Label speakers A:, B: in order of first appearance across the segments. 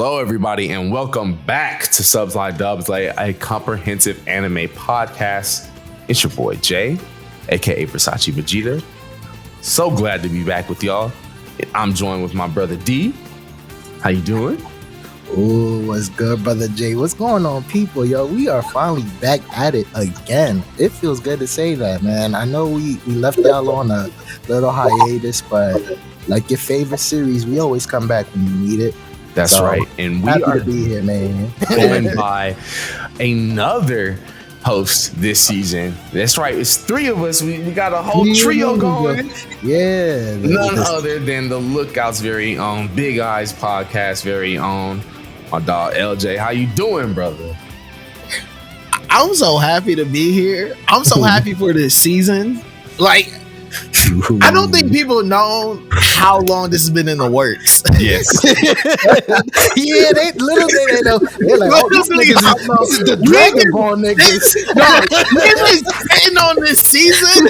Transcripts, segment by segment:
A: Hello, everybody, and welcome back to Subs Like Dubs, like a comprehensive anime podcast. It's your boy Jay, aka Versace Vegeta. So glad to be back with y'all. I'm joined with my brother D. How you doing?
B: Oh, what's good, brother Jay? What's going on, people? Yo, we are finally back at it again. It feels good to say that, man. I know we left y'all on a little hiatus, but like your favorite series, we always come back when you need it.
A: That's right. And we are
B: to be here, man.
A: going by another host this season. That's right. It's three of us. We got a whole trio going.
B: Yeah.
A: None other than the Lookout's very own Big Eyes podcast, very own my dog LJ. How you doing, brother?
C: I'm so happy to be here. I'm so happy for this season. Like, I don't think people know how long this has been in the works.
A: Yes.
B: Yeah, they know. They're like, oh, this is the Dragon Ball niggas.
C: They've been sitting on this season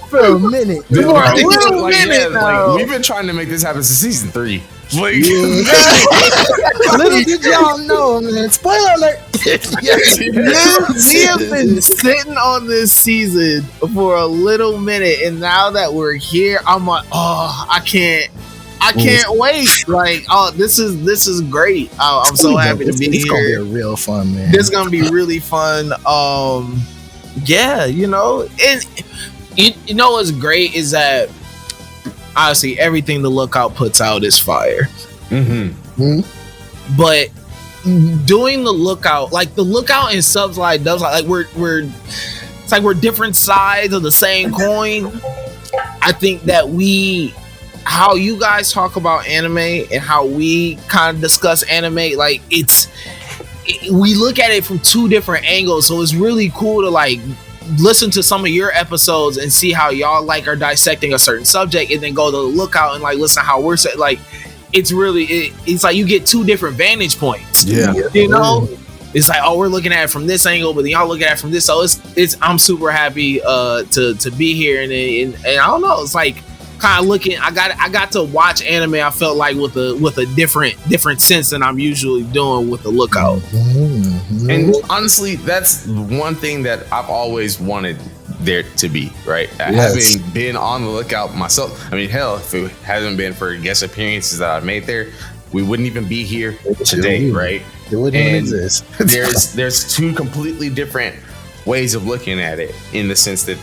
B: for a minute.
C: For a little minute now.
A: Like, we've been trying to make this happen since season 3. Like,
B: little did y'all know, man. Spoiler alert.
C: We have been sitting on this season for a little minute, and now that we're here, I'm like, oh, I can't wait. Like, oh, this is great. I'm so happy to be here.
B: It's gonna be a real fun, man.
C: This is gonna be really fun. Yeah, you know, and you know what's great is that obviously everything the Lookout puts out is fire. But doing the Lookout, like the Lookout and Subs Like Dubs, like we're it's like we're different sides of the same coin. I think that how you guys talk about anime and how we kind of discuss anime, like we look at it from two different angles, so it's really cool to like listen to some of your episodes and see how y'all like are dissecting a certain subject, and then go to the Lookout and like listen to how we're like it's really it's like you get two different vantage points.
A: Yeah,
C: you know, it's like, oh, we're looking at it from this angle, but then y'all looking at it from this. So it's I'm super happy to be here, and I don't know, it's like kind of looking. I got to watch anime. I felt like with a different sense than I'm usually doing with the Lookout.
A: And honestly, that's one thing that I've always wanted there to be, right? Yes. Having been on the Lookout myself, I mean, hell, if it hasn't been for guest appearances that I've made there, we wouldn't even be here today, right?
B: It wouldn't even exist.
A: there's two completely different ways of looking at it, in the sense that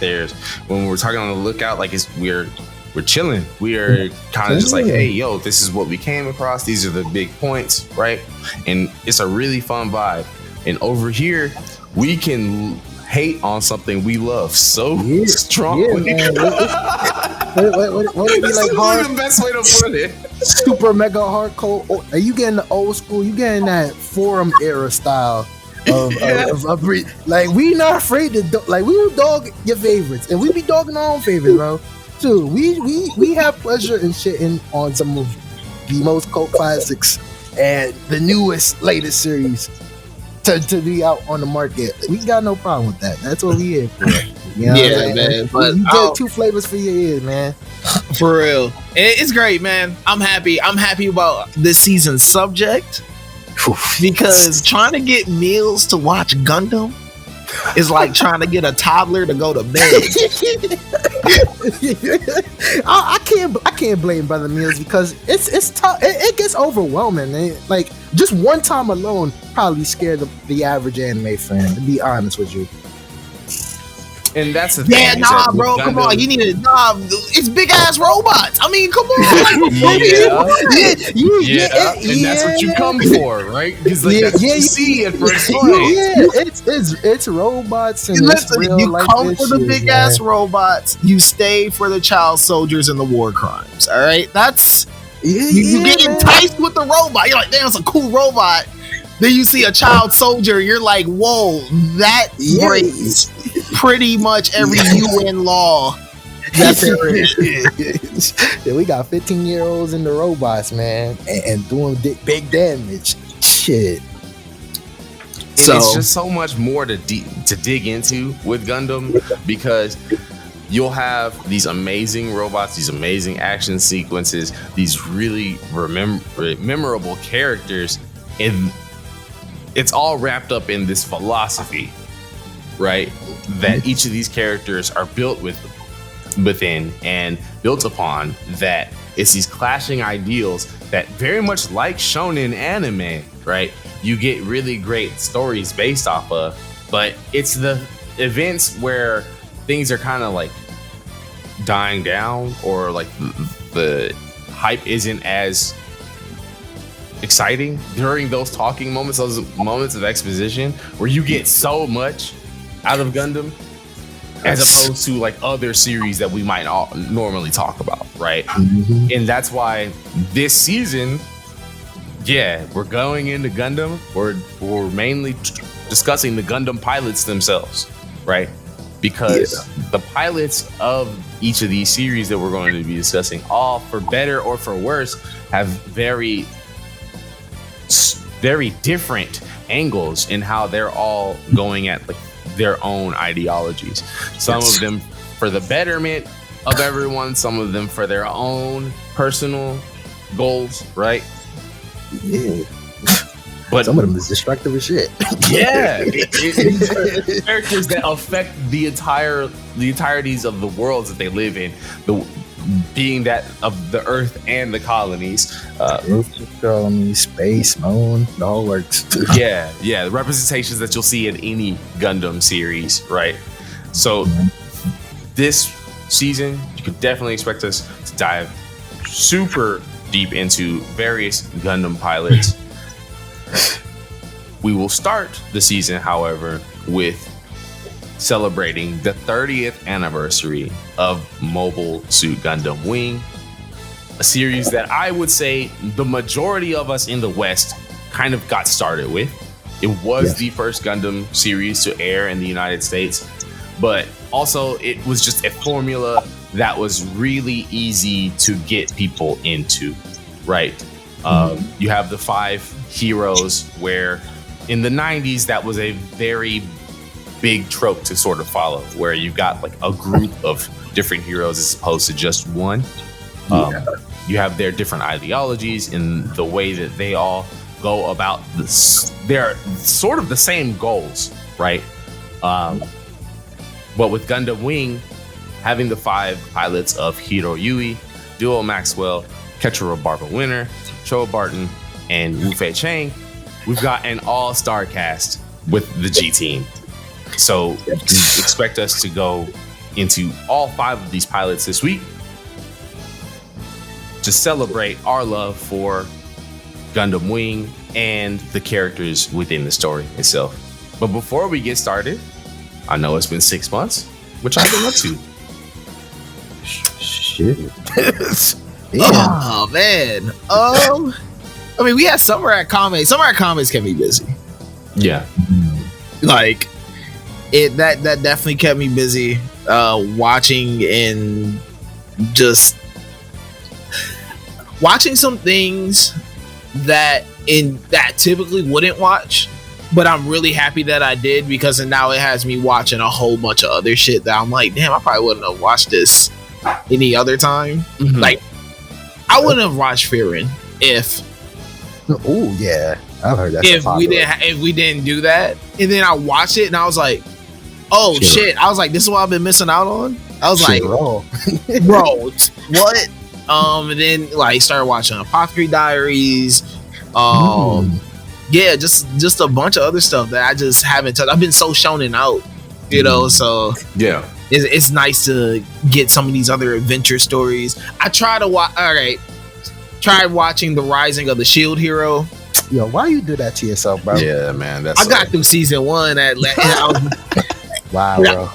A: when we're talking on the Lookout, like we're chilling. We are kind of just like, hey, yo, this is what we came across. These are the big points, right? And it's a really fun vibe. And over here, we can hate on something we love so strongly.
B: Yeah, what would be like hard?
A: The best way to put it.
B: Super mega hardcore. Are you getting the old school? You getting that forum era style of like, we not afraid to like, we will dog your favorites, and we be dogging our own favorites, bro. Dude, we have pleasure in shitting on some of the most cult classics and the latest series to be out on the market. We got no problem with that. That's what we here for. You know
C: man. But
B: you get two flavors for your ears, man.
C: For real, it's great, man. I'm happy about this season's subject, because trying to get meals to watch Gundam is like trying to get a toddler to go to bed.
B: I can't blame Brother Meals, because it's tough. It gets overwhelming, man. Like, just one time alone probably scared the average anime fan, to be honest with you.
A: And that's the thing.
C: Yeah, nah, bro, come on. You need to, it's big ass robots. I mean, come on.
A: And that's what you come for, right? Because like, that's what you see at first glance.
B: It's robots, and
C: listen,
B: it's real
C: you
B: life
C: come for the
B: issues,
C: big ass robots. You stay for the child soldiers and the war crimes. All right, that's you get enticed with the robot. You're like, damn, it's a cool robot. Then you see a child soldier, you're like, whoa, that breaks pretty much every UN law that there is.
B: Yeah, we got 15-year-olds in the robots, man, and doing big damage. Shit.
A: So it's just so much more to dig into with Gundam, because you'll have these amazing robots, these amazing action sequences, these really memorable characters, and it's all wrapped up in this philosophy, right? That each of these characters are built within and built upon, that it's these clashing ideals that very much like shonen anime, right? You get really great stories based off of, but it's the events where things are kind of like dying down, or like the hype isn't as exciting during those talking moments, those moments of exposition where you get so much out of Gundam, as opposed to like other series that we might normally talk about, right? Mm-hmm. And that's why this season, we're going into Gundam. We're mainly discussing the Gundam pilots themselves, right? Because the pilots of each of these series that we're going to be discussing, all for better or for worse, have very different angles in how they're all going at like their own ideologies. Some of them for the betterment of everyone, some of them for their own personal goals, right?
B: Yeah.
A: But
B: some of them is destructive as shit.
A: Yeah. It's characters that affect the entireties of the worlds that they live in, being that of the Earth and the colonies.
B: Earth, colonies, space, moon, it all works.
A: Yeah, the representations that you'll see in any Gundam series, right? So this season, you can definitely expect us to dive super deep into various Gundam pilots. We will start the season, however, with celebrating the 30th anniversary of Mobile Suit Gundam Wing, a series that I would say the majority of us in the West kind of got started with. It was the first Gundam series to air in the United States, but also it was just a formula that was really easy to get people into, right? You have the 5 heroes, where in the 90s that was a very big trope to sort of follow, where you got like a group of different heroes as opposed to just one. You have their different ideologies in the way that they all go about this. They're sort of the same goals, right? But with Gundam Wing, having the 5 pilots of Heero Yui, Duo Maxwell, Quatre Barber Winner, Trowa Barton, and Wufei Chang, we've got an all-star cast with the G team. So expect us to go into all 5 of these pilots this week to celebrate our love for Gundam Wing and the characters within the story itself. But before we get started, I know it's been 6 months, which I've been up to.
B: Shit.
C: Oh man. I mean, we had Summer at Comics. Summer at Comics kept me busy.
A: Yeah.
C: Like that definitely kept me busy. Watching and just watching some things that typically wouldn't watch, but I'm really happy that I did, because now it has me watching a whole bunch of other shit that I'm like, damn, I probably wouldn't have watched this any other time. Mm-hmm. Like, I wouldn't have watched Fearin' if.
B: Oh yeah, I've heard that.
C: If we didn't do that, and then I watched it and I was like, oh shit! I was like, this is what I've been missing out on. I was like, bro, what? And then like started watching Apothecary Diaries. Yeah, just a bunch of other stuff that I just haven't touched. I've been so shonen out, you know. So
A: yeah,
C: it's nice to get some of these other adventure stories. I try to watch. All right. Tried watching The Rising of the Shield Hero.
B: Yo, why you do that to yourself, bro?
A: Yeah, man.
C: I got through season 1 at
B: wow, bro.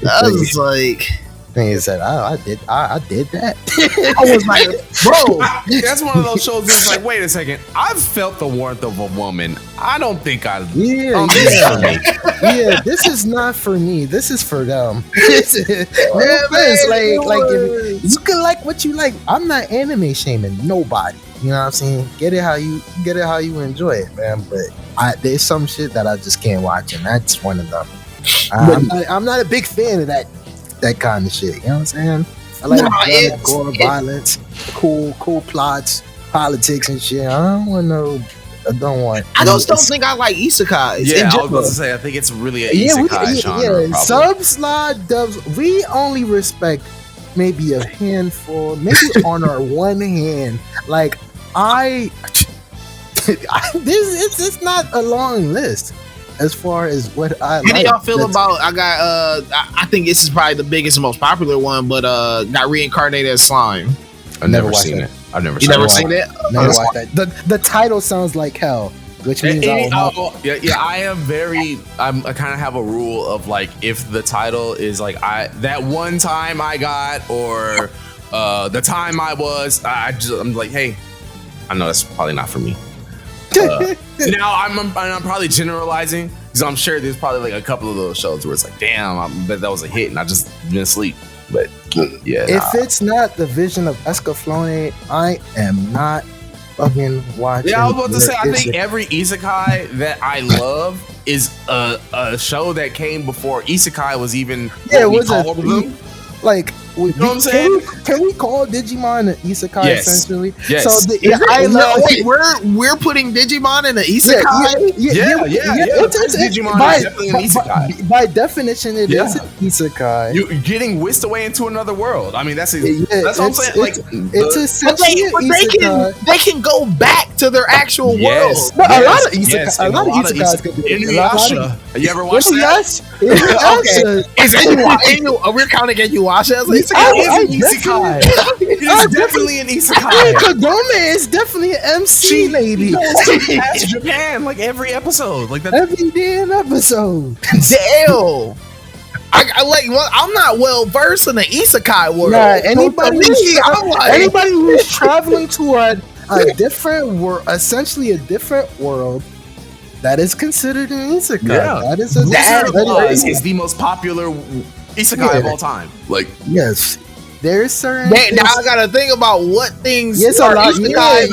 C: I was like,
B: thing said, I did that.
C: I was like, bro,
A: that's one of those shows that's like, wait a second, I've felt the warmth of a woman. I don't think I.
B: Yeah. This is not for me. This is for them. You can like what you like. I'm not anime shaming nobody. You know what I'm saying? Get it how you enjoy it, man. But there's some shit that I just can't watch, and that's one of them. I'm not a big fan of that kind of shit. You know what I'm saying? I like gore, violence, cool plots, politics and shit. I don't want.
C: I just don't think I like isekais.
A: Yeah, I was about to say, I think it's really an isekai genre.
B: Yeah, sub-slot dubs. We only respect maybe a handful, maybe on our one hand. Like it's not a long list as far as what I like.
C: How do y'all feel about? I think this is probably the biggest and most popular one, but got reincarnated as slime.
A: I've never seen it. I've never
C: seen it.
B: Never watched that. The title sounds like hell, which means
A: I am very. I kind of have a rule of like, if the title is like that one time I got, or the time I was, I'm like, hey, I know that's probably not for me. Now I'm probably generalizing, because I'm sure there's probably like a couple of those shows where it's like, damn, I bet that was a hit and I just been asleep. But yeah,
B: if it's not the vision of Escaflowne, I am not fucking watching.
A: Yeah, I was about to say, I think every isekai that I love is a show that came before isekai was even called them.
B: Like,
A: you know what I'm saying?
B: Can we call Digimon an isekai essentially?
A: Yes.
B: So
C: we're putting Digimon in an isekai.
A: Yeah. Digimon is definitely an isekai.
B: By definition, it is an isekai.
A: You're getting whisked away into another world. I mean, that's what I'm saying. Like,
B: it's essentially isekai.
C: They can go back to their actual world.
B: But a lot of isekais can do it.
A: Inuyasha. You ever watched that?
C: We're counting Inuyasha as an
A: isekai. It's definitely an isekai.
B: Kagome is definitely an MC lady.
A: That's Japan, like every episode, like that.
B: Every damn episode.
C: Damn. I'm not well versed in the isekai world.
B: Nah, anybody who's traveling to a different world, essentially a different world, that is considered an isekai.
A: Yeah.
B: That is
A: the most popular isekai of all time. Like,
B: yes, there's certain.
C: Now I gotta think about what things.
B: Yes,
C: are
B: a lot.
C: isekai.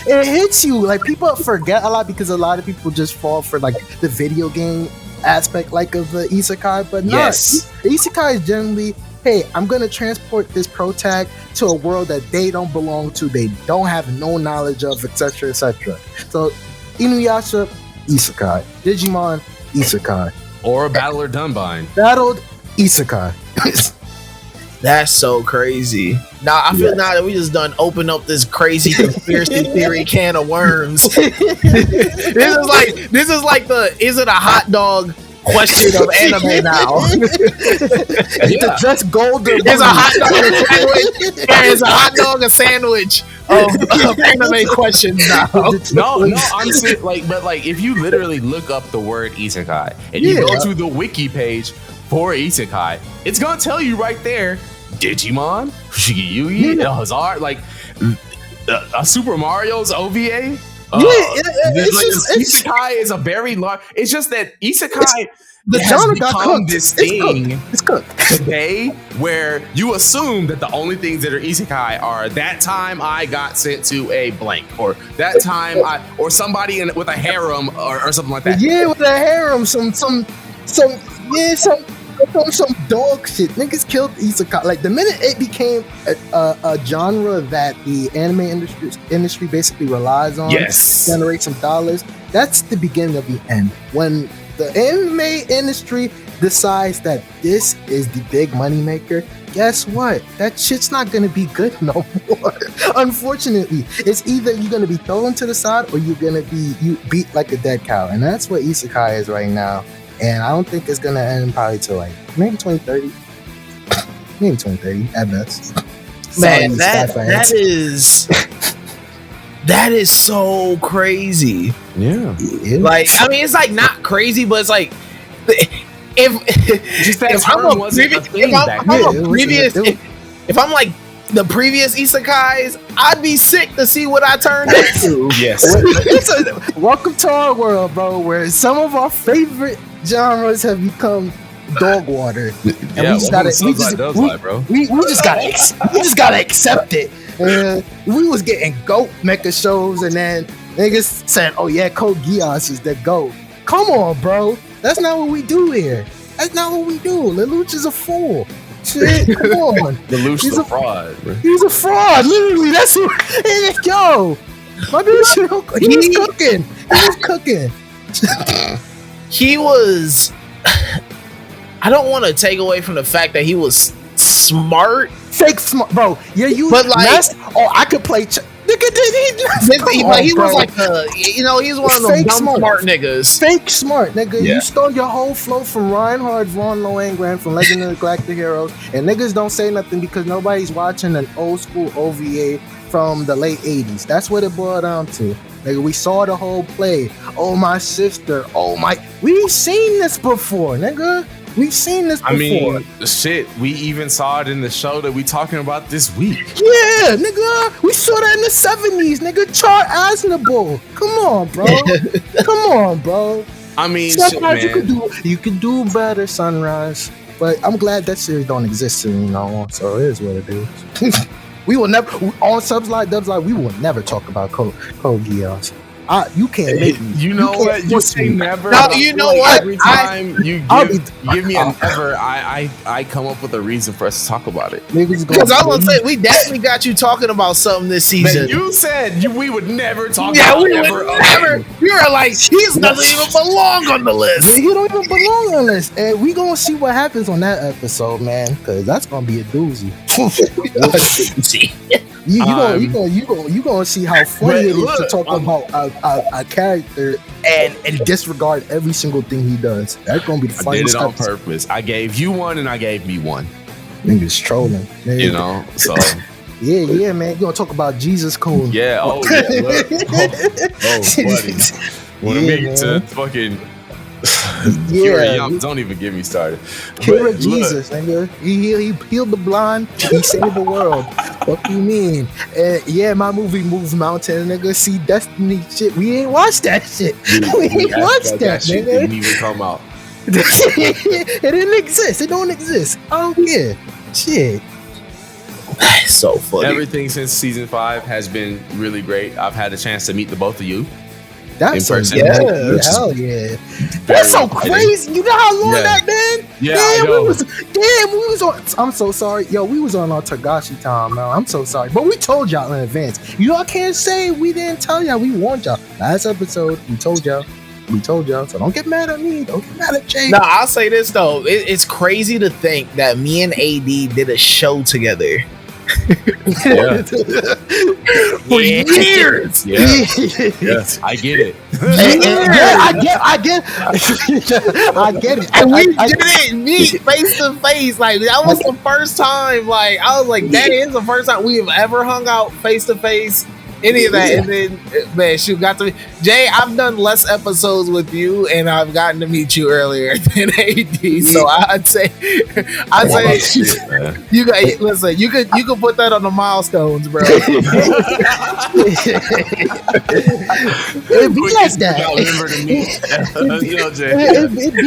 B: It hits you. Like, people forget a lot because a lot of people just fall for like the video game aspect, like, of the isekai. But no, the isekai is generally, hey, I'm gonna transport this protag to a world that they don't belong to, they don't have no knowledge of, etc., etc. So, Inuyasha, isekai. Digimon, isekai.
A: Or a Battler Dunbine.
B: Battled, isekai.
C: That's so crazy. Now I feel now that we just done open up this crazy conspiracy theory can of worms. This is like the is it a hot dog question of anime now.
B: It's just golden.
C: It's a hot dog a sandwich. It's a hot dog a sandwich of anime questions now.
A: No, I'm serious. But if you literally look up the word isekai and you go to the wiki page for isekai, it's gonna tell you right there: Digimon, Shigeyugi, Hazard, Super Mario's OVA. Isekai is a very large. It's just that isekai
B: the genre got cooked.
A: This thing
B: it's cooked
A: today, where you assume that the only things that are isekai are that time I got sent to a blank, or that time or somebody with a harem or something like that.
B: Yeah, with a harem, some dog shit. Niggas killed isekai. Like, the minute it became a genre that the anime industry basically relies on to generate some dollars, that's the beginning of the end. When the anime industry decides that this is the big money maker, guess what? That shit's not gonna be good no more. Unfortunately, it's either you're gonna be thrown to the side or you're gonna be beat like a dead cow, and that's what isekai is right now. And I don't think it's gonna end probably till maybe 2030. Maybe 2030 at best.
C: Man, that is so crazy.
A: Yeah.
C: Like, I mean, it's not crazy, but it's like if I'm like the previous isekais, I'd be sick to see what I turned into.
A: Yes.
B: Welcome to our world, bro, where some of our favorite genres have become dog water. And we just gotta accept it. We was getting goat mecha shows, and then niggas said, "Oh yeah, Code Geass is the goat." Come on, bro. That's not what we do here. That's not what we do. Lelouch is a fool. Shit, come on.
A: Lelouch's a fraud, bro.
B: He's a fraud. Literally, that's what. Yo, my dude, he was cooking. He was cooking.
C: He was. I don't want to take away from the fact that he was smart.
B: Fake smart, bro. Yeah, you.
C: But like,
B: I could play. Nigga,
C: he was like, he's one of those dumb smart niggas.
B: Fake smart, nigga.
C: Yeah.
B: You stole your whole flow from Reinhard von Lohengrin from Legend of the Galactic Heroes, and niggas don't say nothing because nobody's watching an old school OVA from the late 80s. That's what it boiled down to. Nigga, we saw the whole play. Oh, my sister. Oh, my. We've seen this before, nigga. We've seen this before.
A: I mean, shit, we even saw it in the show that we talking about this week.
B: Yeah, nigga. We saw that in the 70s, nigga. Char Aznavour. Come on, bro. Come on, bro.
A: I mean,
B: sometimes
A: shit, man.
B: you could do better, Sunrise. But I'm glad that series don't exist anymore. So it is what it is. We will never on Subs Like Dubs Like. We will never talk about Code Geass. You can't make me.
A: You know what? You say never.
C: No, you know what?
A: Every time you give me a never, I come up with a reason for us to talk about it.
C: Because I was gonna say we definitely got you talking about something this season.
A: Man, you said we would never talk
C: yeah,
A: about
C: we
A: ever
C: would never. You were like, he doesn't even belong on the list.
B: You don't even belong on this, and we gonna see what happens on that episode, man. Because that's gonna be a doozy. You gonna see how funny it is to talk about a character and disregard every single thing he does. That's gonna be the funniest.
A: I did it on purpose. I gave you one and I gave me one.
B: Niggas trolling, man.
A: You know, so
B: yeah, man. You gonna talk about Jesus Code?
A: Yeah. Oh, yeah. Look. Buddy. When I meet to fucking.
B: Yeah,
A: don't even get me started.
B: Heero Jesus, nigga. He healed the blind. He saved the world. What you mean? Yeah, my movie moves mountain, nigga. See Destiny shit. We ain't watched that shit. We ain't watched that,
A: shit.
B: Nigga.
A: Didn't even come out.
B: It didn't exist. It don't exist. I don't care. Shit.
C: So funny.
A: Everything since season 5 has been really great. I've had a chance to meet the both of you.
B: That's
A: in person.
B: Yeah, hell yeah. That's so crazy. You know how long that been?
A: Yeah, I know.
B: we was on. I'm so sorry. Yo, we was on our Tagashi time, man. I'm so sorry. But we told y'all in advance. Y'all can't say we didn't tell y'all. We warned y'all. Last episode, we told y'all. So don't get mad at me. Don't get mad at Jay.
C: No, I'll say this though. It's crazy to think that me and AD did a show together.
A: Yeah.
C: For years.
A: Yeah. Yes, I get it.
B: I get it.
C: And we didn't meet face to face. Like that was the first time. Like I was like, that is the first time we have ever hung out face to face. Any of that, and then man, shoot, got to Jay. I've done less episodes with you, and I've gotten to meet you earlier than AD. So I'd say, you got listen. You could put that on the milestones, bro.
B: It'd be like that.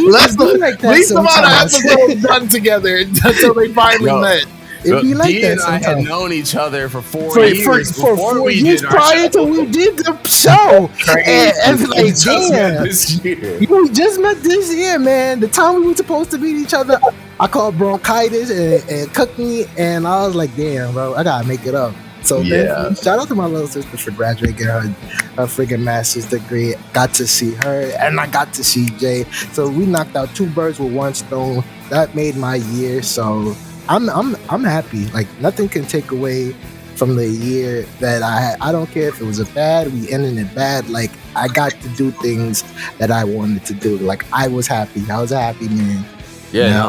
C: Let's at least the amount of episodes done together until they finally met.
B: It'd be like
A: D
B: that
A: and I
B: sometimes.
A: had known each other for 4 years
B: for 4 years prior to we did the show. And like, damn, we just met this year, man. The time we were supposed to meet each other, I called bronchitis and cooked me, and I was like, damn, bro, I gotta make it up. So shout out to my little sister for graduating her freaking master's degree. Got to see her, and I got to see Jay. So we knocked out 2 birds with 1 stone. That made my year. So I'm happy. Like nothing can take away from the year that I had. I don't care if it was a bad, we ended it bad. Like I got to do things that I wanted to do. Like I was happy. I was a happy man.
A: Yeah.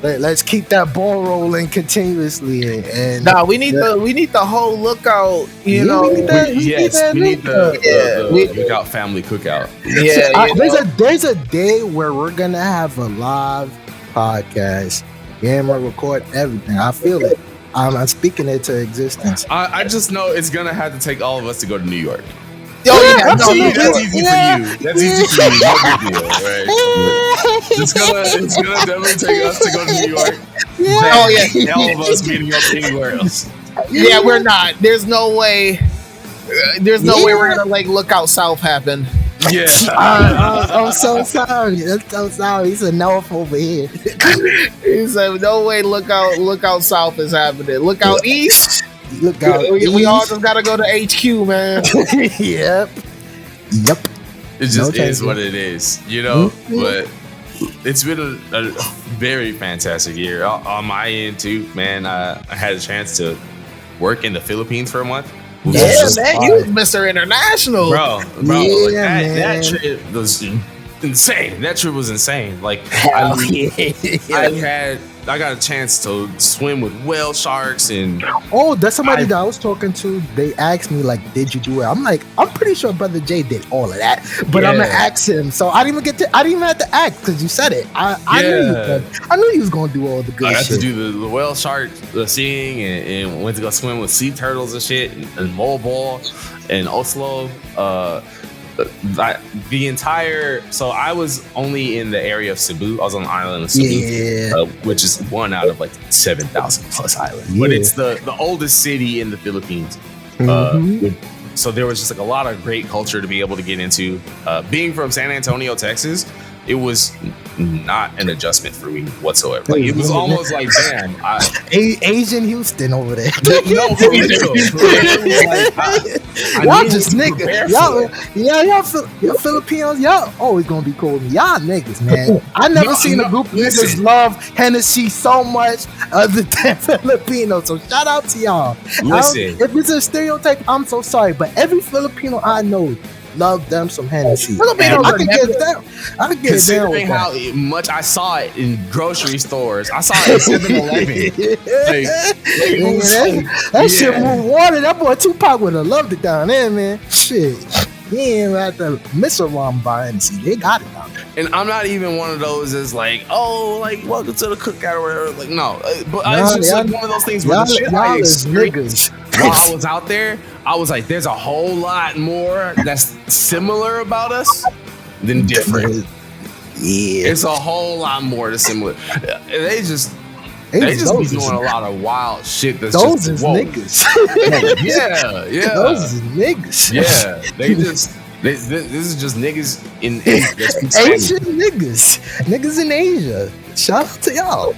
B: Let's keep that ball rolling continuously. And
C: we need the whole lookout. You know,
A: we need the lookout family cookout.
C: Yeah,
B: there's a day where we're gonna have a live podcast. Yeah, I'm gonna record everything. I feel it. I'm speaking it to existence.
A: I just know it's gonna have to take all of us to go to New York.
C: That's
A: easy for you. That's easy for you. No big deal, right? It's gonna definitely take us to go to New York. All of us meeting up anywhere else.
C: Yeah, we're not. There's no way. There's no way we're gonna like look out south happen.
A: Yeah.
B: I'm so sorry. I'm so sorry. He's a no over here.
C: He said, "No way. Look out south is happening. Look out east.
B: Look out.
C: We all just gotta go to HQ, man."
B: Yep.
A: It just is what it is, you know. But it's been a very fantastic year on my end too, man. I had a chance to work in the Philippines for a month.
C: Yeah, man, you Mr. International,
A: bro.
B: Yeah,
A: Like that trip was insane. That trip was insane. Like I got a chance to swim with whale sharks and
B: that's somebody that I was talking to. They asked me like, "Did you do it?" I'm like, "I'm pretty sure Brother Jay did all of that," but I'm gonna ask him. So I didn't even have to act because you said it. I knew you was gonna do all the good shit.
A: I had to do the whale shark seeing and went to go swim with sea turtles and shit and Mobile and Oslo. So I was only in the area of Cebu. I was on the island of Cebu, which is one out of like 7,000 plus islands. But it's the oldest city in the Philippines. So there was just like a lot of great culture to be able to get into. Being from San Antonio, Texas, it was not an adjustment for me whatsoever. Like it was almost like, damn,
B: Asian Houston over there.
A: No, for real.
B: Y'all just niggas. Y'all Filipinos. Y'all always gonna be cool with me. Y'all niggas, man. I never seen a group of niggas love Hennessy so much other than Filipinos. So shout out to y'all.
A: Listen,
B: if it's a stereotype, I'm so sorry, but every Filipino I know love them some Hennessy. I can get down.
A: Considering how much I saw it in grocery stores, I saw it at 7-Eleven.
B: That shit move water. That boy Tupac would have loved it down there, man. Shit. He ain't at the Mr. by Hennessy. They got it down there.
A: And I'm not even one of those that's like, oh, like welcome to the cookout or whatever. Like, no. But it's just like one of those things where the shit I experienced while I was out there, I was like, there's a whole lot more that's similar about us than different.
B: Yeah.
A: It's a whole lot more that's similar. They just be doing a lot of wild shit. That's
B: those
A: just,
B: is
A: whoa.
B: niggas.
A: Yeah.
B: Those is niggas.
A: Yeah. This is just niggas in
B: Asian niggas in Asia. Shout out to y'all.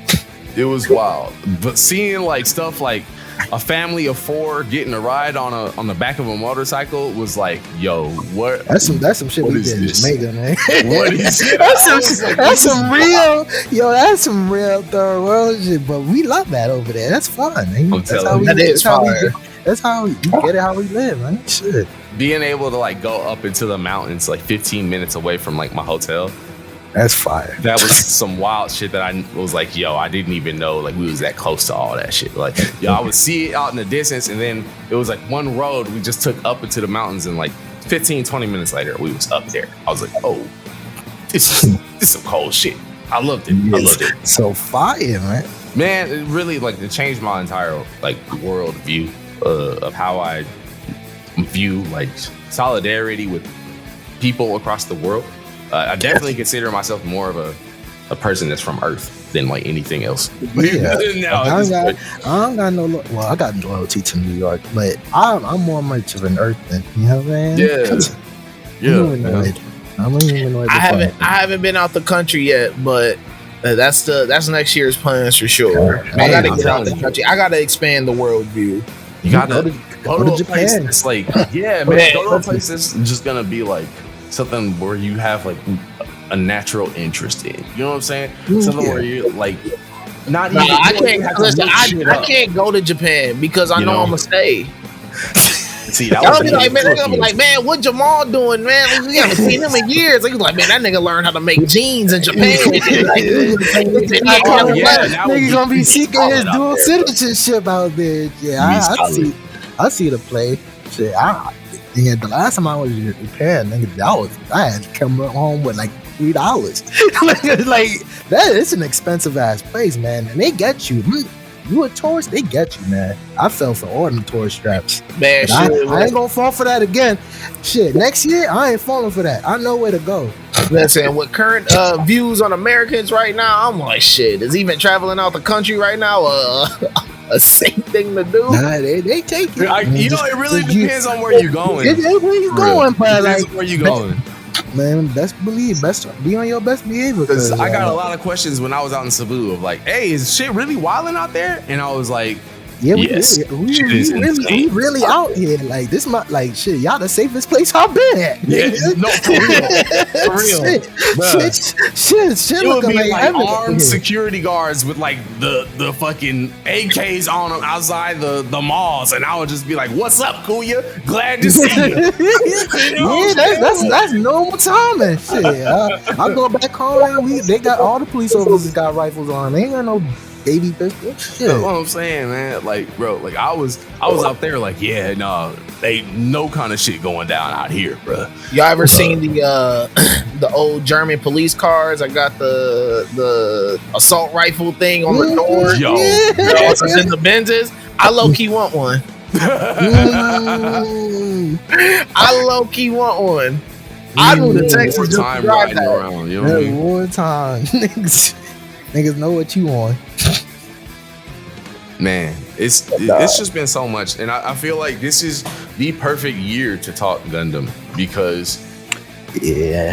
A: It was wild, but seeing like stuff like a family of 4 getting a ride on the back of a motorcycle was like, yo, what?
B: That's some shit we did in Jamaica, man.
A: What is it?
B: That's some real third world shit. But we love that over there. That's fun. That's how we get it. How we live, man. Shit.
A: Being able to like go up into the mountains like 15 minutes away from like my hotel.
B: That's fire.
A: That was some wild shit that I was like, yo, I didn't even know like we was that close to all that shit. Like, yo, I would see it out in the distance, and then it was like one road we just took up into the mountains, and like 15, 20 minutes later, we was up there. I was like, oh, this is some cold shit. I loved it. I loved it.
B: So fire, man.
A: Man, it really like it changed my entire like world view of how I view like solidarity with people across the world. I definitely consider myself more of a person that's from Earth than like anything else.
B: Yeah. I don't got no. Well, I got loyalty to New York, but I'm more much of an Earthan. You know what I mean?
A: Yeah.
B: I'm even
C: I haven't been out the country yet, but that's next year's plans for sure.
B: Man,
C: I gotta get out the country. I gotta expand the world view.
A: You gotta go to a
B: Japan.
A: place that's like, yeah, man. Go to a place that's just gonna be like something where you have like a natural interest in. You know what I'm saying? Something where you like not even.
C: I can't go to Japan because I know I'm gonna stay.
A: See, that
C: y'all be like, man, they're gonna be like, man, what Jamal doing, man? We haven't seen him in years. Like, man, that nigga learned how to make jeans in Japan.
B: Nigga gonna be seeking his dual citizenship out there. Yeah, I see the play. Shit, the last time I was in Japan, nigga, I had to come home with like $3. like that is an expensive ass place, man, and they get you. You a tourist, they get you, man. I fell for all them tourist traps. Man, shit, I ain't gonna fall for that again. Shit, next year, I ain't falling for that. I know where to go.
C: Listen, with current views on Americans right now, I'm like, shit, is even traveling out the country right now a safe thing to do?
B: Nah, they take it.
A: It really depends on where you're going.
B: Where you going, but like,
A: where you going.
B: Man, best be on your best behavior.
A: Because I got a lot of questions when I was out in Cebu of like, hey, is shit really wilding out there? And I was like,
B: yeah,
A: yes,
B: we really out here. Like this, like shit. Y'all the safest place I've been at.
A: Yeah, no, for real,
B: shit.
A: It would be like
B: armed
A: armed security guards with like the fucking AKs on them outside the malls, and I would just be like, "What's up, Kuya? Glad to see you."
B: That's normal timing. Shit, I go back home and they got all the police officers got rifles on. They ain't got no baby pistol. Shit.
A: That's what I'm saying, man. Like, bro, like I was out there, like, yeah, no, they no kind of shit going down out here, bro.
C: Y'all ever seen the old German police cars? I got the assault rifle thing on the door.
A: Yo,
C: it's in the Benzes. I low key want one. I low key want one. I moved to Texas just to drive that.
A: Around, you know what I mean?
B: Wartime. Niggas know what you want.
A: Man, it's just been so much, and I feel like this is the perfect year to talk Gundam because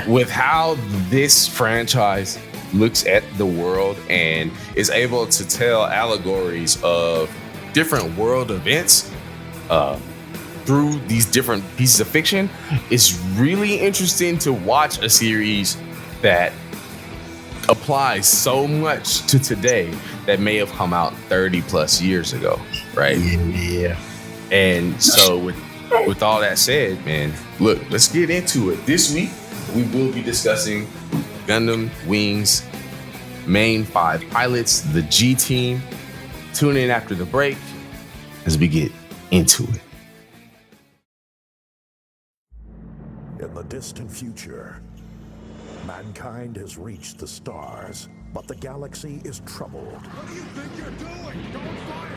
A: with how this franchise looks at the world and is able to tell allegories of different world events through these different pieces of fiction, it's really interesting to watch a series that applies so much to today that may have come out 30 plus years ago, right?
B: Yeah.
A: And so with all that said, man, look, let's get into it. This week, we will be discussing Gundam Wing's main 5 pilots, the G Team. Tune in after the break as we get into it.
D: In the distant future, mankind has reached the stars, but the galaxy is troubled.
E: What do you think you're doing? Don't fire!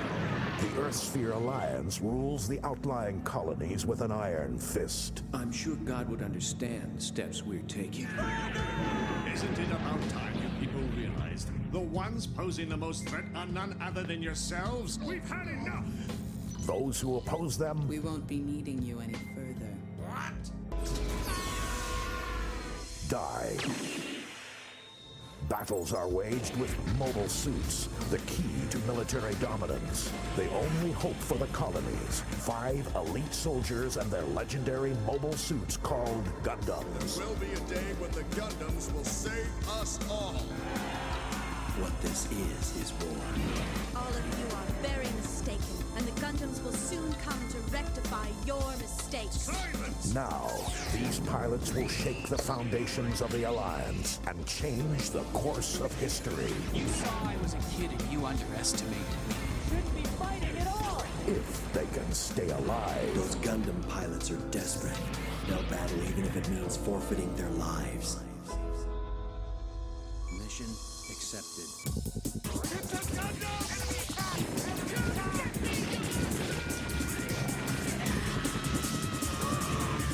D: The Earthsphere Alliance rules the outlying colonies with an iron fist.
F: I'm sure God would understand the steps we're taking.
E: Isn't it about time you people realized the ones posing the most threat are none other than yourselves? We've had enough!
D: Those who oppose them
G: We won't be needing you any further.
E: What?
D: die. Battles are waged with mobile suits, the key to military dominance. The only hope for the colonies, 5 elite soldiers and their legendary mobile suits called Gundams.
E: There will be a day when the Gundams will save us all.
F: What this is war.
H: All of you are very mistaken, and the Gundams will soon come to rectify your mistakes.
E: Silence!
D: Now, these pilots will shake the foundations of the Alliance and change the course of history.
F: You saw I was a kid and you underestimated me.
I: Shouldn't be fighting at all.
D: If they can stay alive.
F: Those Gundam pilots are desperate. They'll battle even if it means forfeiting their lives. Mission accepted.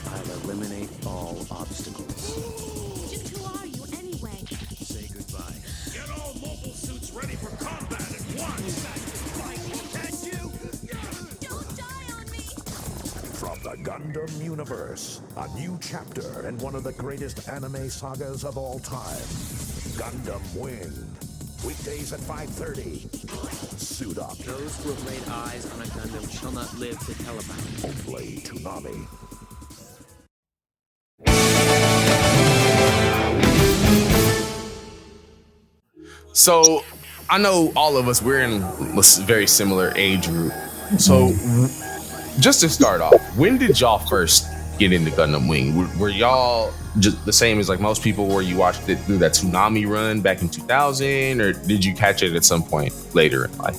F: I'll eliminate all obstacles.
H: Just who are you anyway?
F: Say goodbye.
E: Get all mobile suits ready for combat at once!
H: Don't die on me!
D: From the Gundam universe, a new chapter in one of the greatest anime sagas of all time. Gundam Wing. Weekdays at 5:30. Suit up.
J: Those who have laid eyes on a Gundam shall not live to tell about it.
D: Only Toonami.
A: So I know all of us, we're in a very similar age group. So just to start off, when did y'all first get into Gundam Wing? Were y'all just the same as like most people where you watched it through that Toonami run back in 2000, or did you catch it at some point later in life?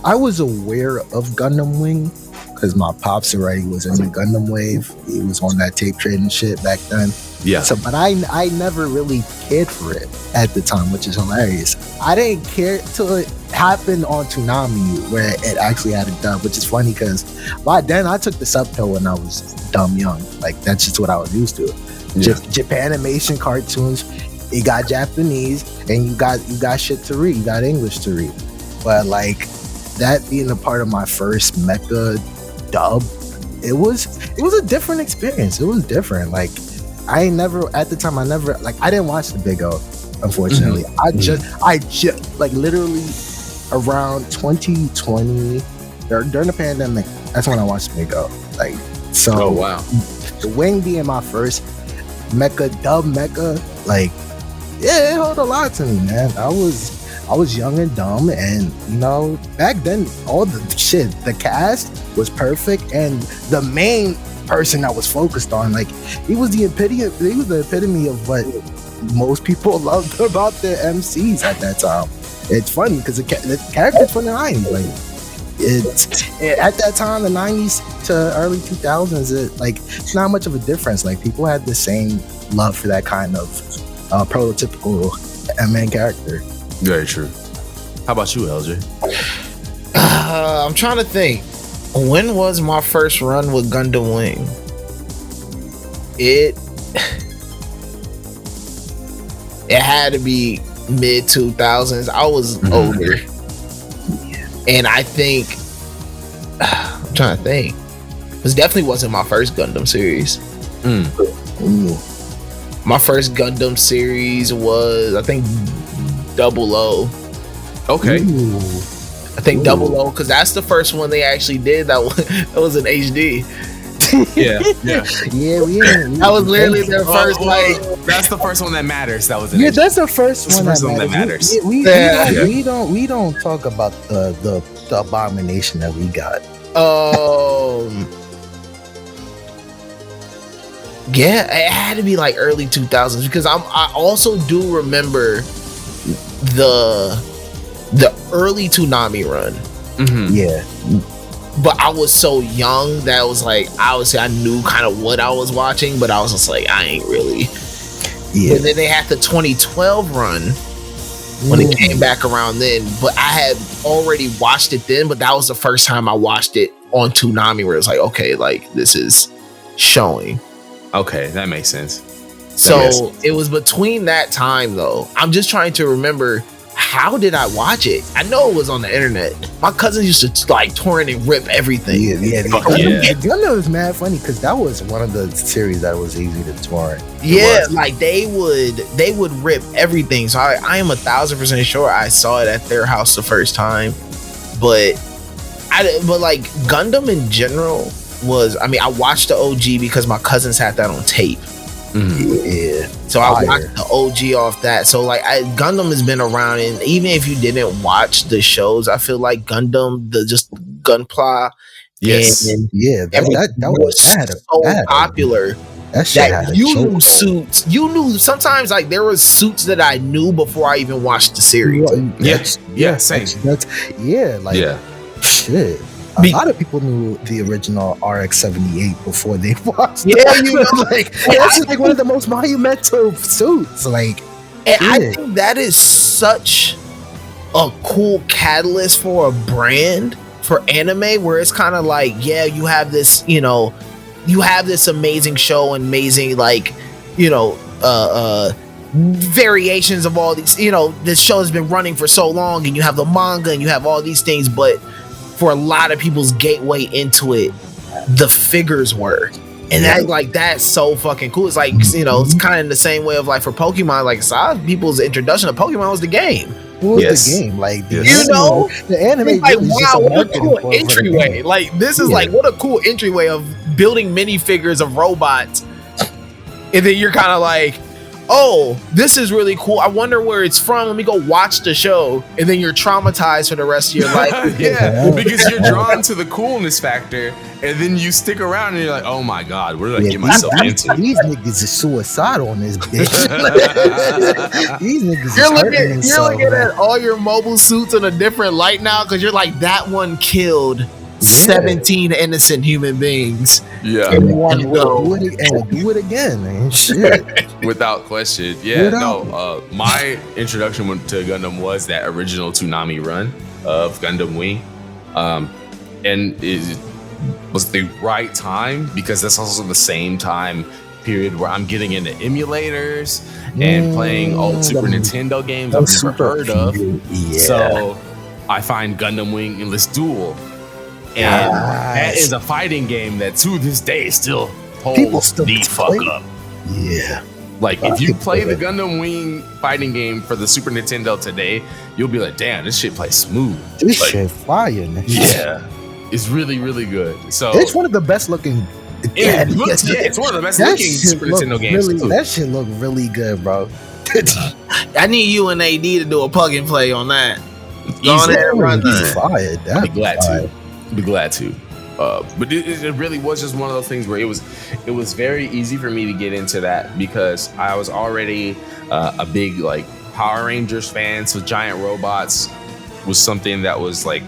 B: I was aware of Gundam Wing because my pops already was in the Gundam wave. He was on that tape trading shit back then.
A: Yeah.
B: So, but I never really cared for it at the time, which is hilarious. I didn't care till it happened on Toonami where it actually had a dub, which is funny because by then I took the subtitle when I was dumb young. Like that's just what I was used to.
A: Yeah.
B: Japanimation cartoons, you got Japanese and you got shit to read. You got English to read. But like that being a part of my first mecha dub, it was a different experience. It was different. Like I ain't never at the time. I never like I didn't watch the Big O, unfortunately. I just like literally around 2020 during the pandemic. That's when I watched Big O. Like so.
A: Oh wow.
B: The Wing being my first dub mecha, like yeah, it held a lot to me, man. I was young and dumb, and you know, back then all the cast was perfect, and the main person that was focused on, like he was the epitome of what most people loved about the MCs at that time. It's funny because the character's from the 90s, like at that time, the 90s to early 2000s, it's not much of a difference. Like people had the same love for that kind of prototypical main character.
A: Very true. How about you, LJ?
C: I'm trying to think. When was my first run with Gundam Wing? It had to be mid 2000s. I was older. And I think I'm trying to think. This definitely wasn't my first Gundam series. My first Gundam series was, I think, Double O.
A: Okay.
C: I think Double O, because that's the first one they actually did that was in HD.
A: Yeah.
C: That was literally their first
A: That's the first one that matters. That was
B: that's the first one that matters. We don't talk about the abomination that we got.
C: Yeah, it had to be like early 2000s because I also do remember the early Toonami run.
B: Yeah.
C: But I was so young that I was like, obviously I knew kind of what I was watching, but I was just like, I ain't really. Yeah. And then they had the 2012 run when it came back around then, but I had already watched it then, but that was the first time I watched it on Toonami where it's like, okay, like this is showing.
A: Okay, that makes sense.
C: So it was between that time though. I'm just trying to remember, how did I watch it? I know it was on the internet. My cousins used to like torrent and rip everything.
B: Gundam was mad funny because that was one of the series that was easy to torrent.
C: Yeah, like they would rip everything. So I am 1,000% sure I saw it at their house the first time. But like Gundam in general was, I mean, I watched the OG because my cousins had that on tape.
B: Yeah.
C: So I watched the OG off that. So like Gundam has been around, and even if you didn't watch the shows, I feel like Gundam, just Gunpla.
A: Yes.
C: That was so popular. That you knew suits. You knew sometimes like there was suits that I knew before I even watched the series.
A: Same.
B: Shit. A lot of people knew the original RX-78 before they watched.
C: Yeah, you know,
B: that's like one of the most monumental suits. Like,
C: and I think that is such a cool catalyst for a brand for anime, where it's kind of like, yeah, you have this, you have this amazing show, and amazing variations of all these. This show has been running for so long, and you have the manga, and you have all these things, but for a lot of people's gateway into it, the figures were, and that's so fucking cool. It's like, it's kind of in the same way of like for Pokemon, like some people's introduction to Pokemon was the game.
B: The game, like the anime,
C: like, wow, what a cool entryway! Like this is like, what a cool entryway of building minifigures of robots, and then you're kind of like, oh, this is really cool. I wonder where it's from. Let me go watch the show. And then you're traumatized for the rest of your life.
A: Because you're drawn to the coolness factor, and then you stick around and you're like, oh my God, what did I get myself into?
B: These niggas are suicidal on this bitch. These niggas
C: you're looking at all your mobile suits in a different light now, because you're like, that one killed 17 innocent human beings.
B: In one go. Do it again, man. Shit.
A: Without question. My introduction to Gundam was that original Toonami run of Gundam Wing. And it was the right time, because that's also the same time period where I'm getting into emulators and playing old Super Nintendo games I've never heard of. So I find Gundam Wing Endless Duel. And that is a fighting game that to this day still holds the fuck up.
B: Yeah.
A: Like, if you play the Gundam Wing fighting game for the Super Nintendo today, you'll be like, damn, this shit plays smooth.
B: This
A: like,
B: shit fire, nigga.
A: Yeah. It's really, really good. So
B: it's one of the best looking.
A: It's one of the best looking Super Nintendo games.
B: Really, that shit look really good, bro.
C: I need you and AD to do a plug and play on that.
A: Go on there and run
B: that.
A: I'd be glad to. Be glad to. But it really was just one of those things where it was very easy for me to get into that because I was already a big like Power Rangers fan, so giant robots was something that was like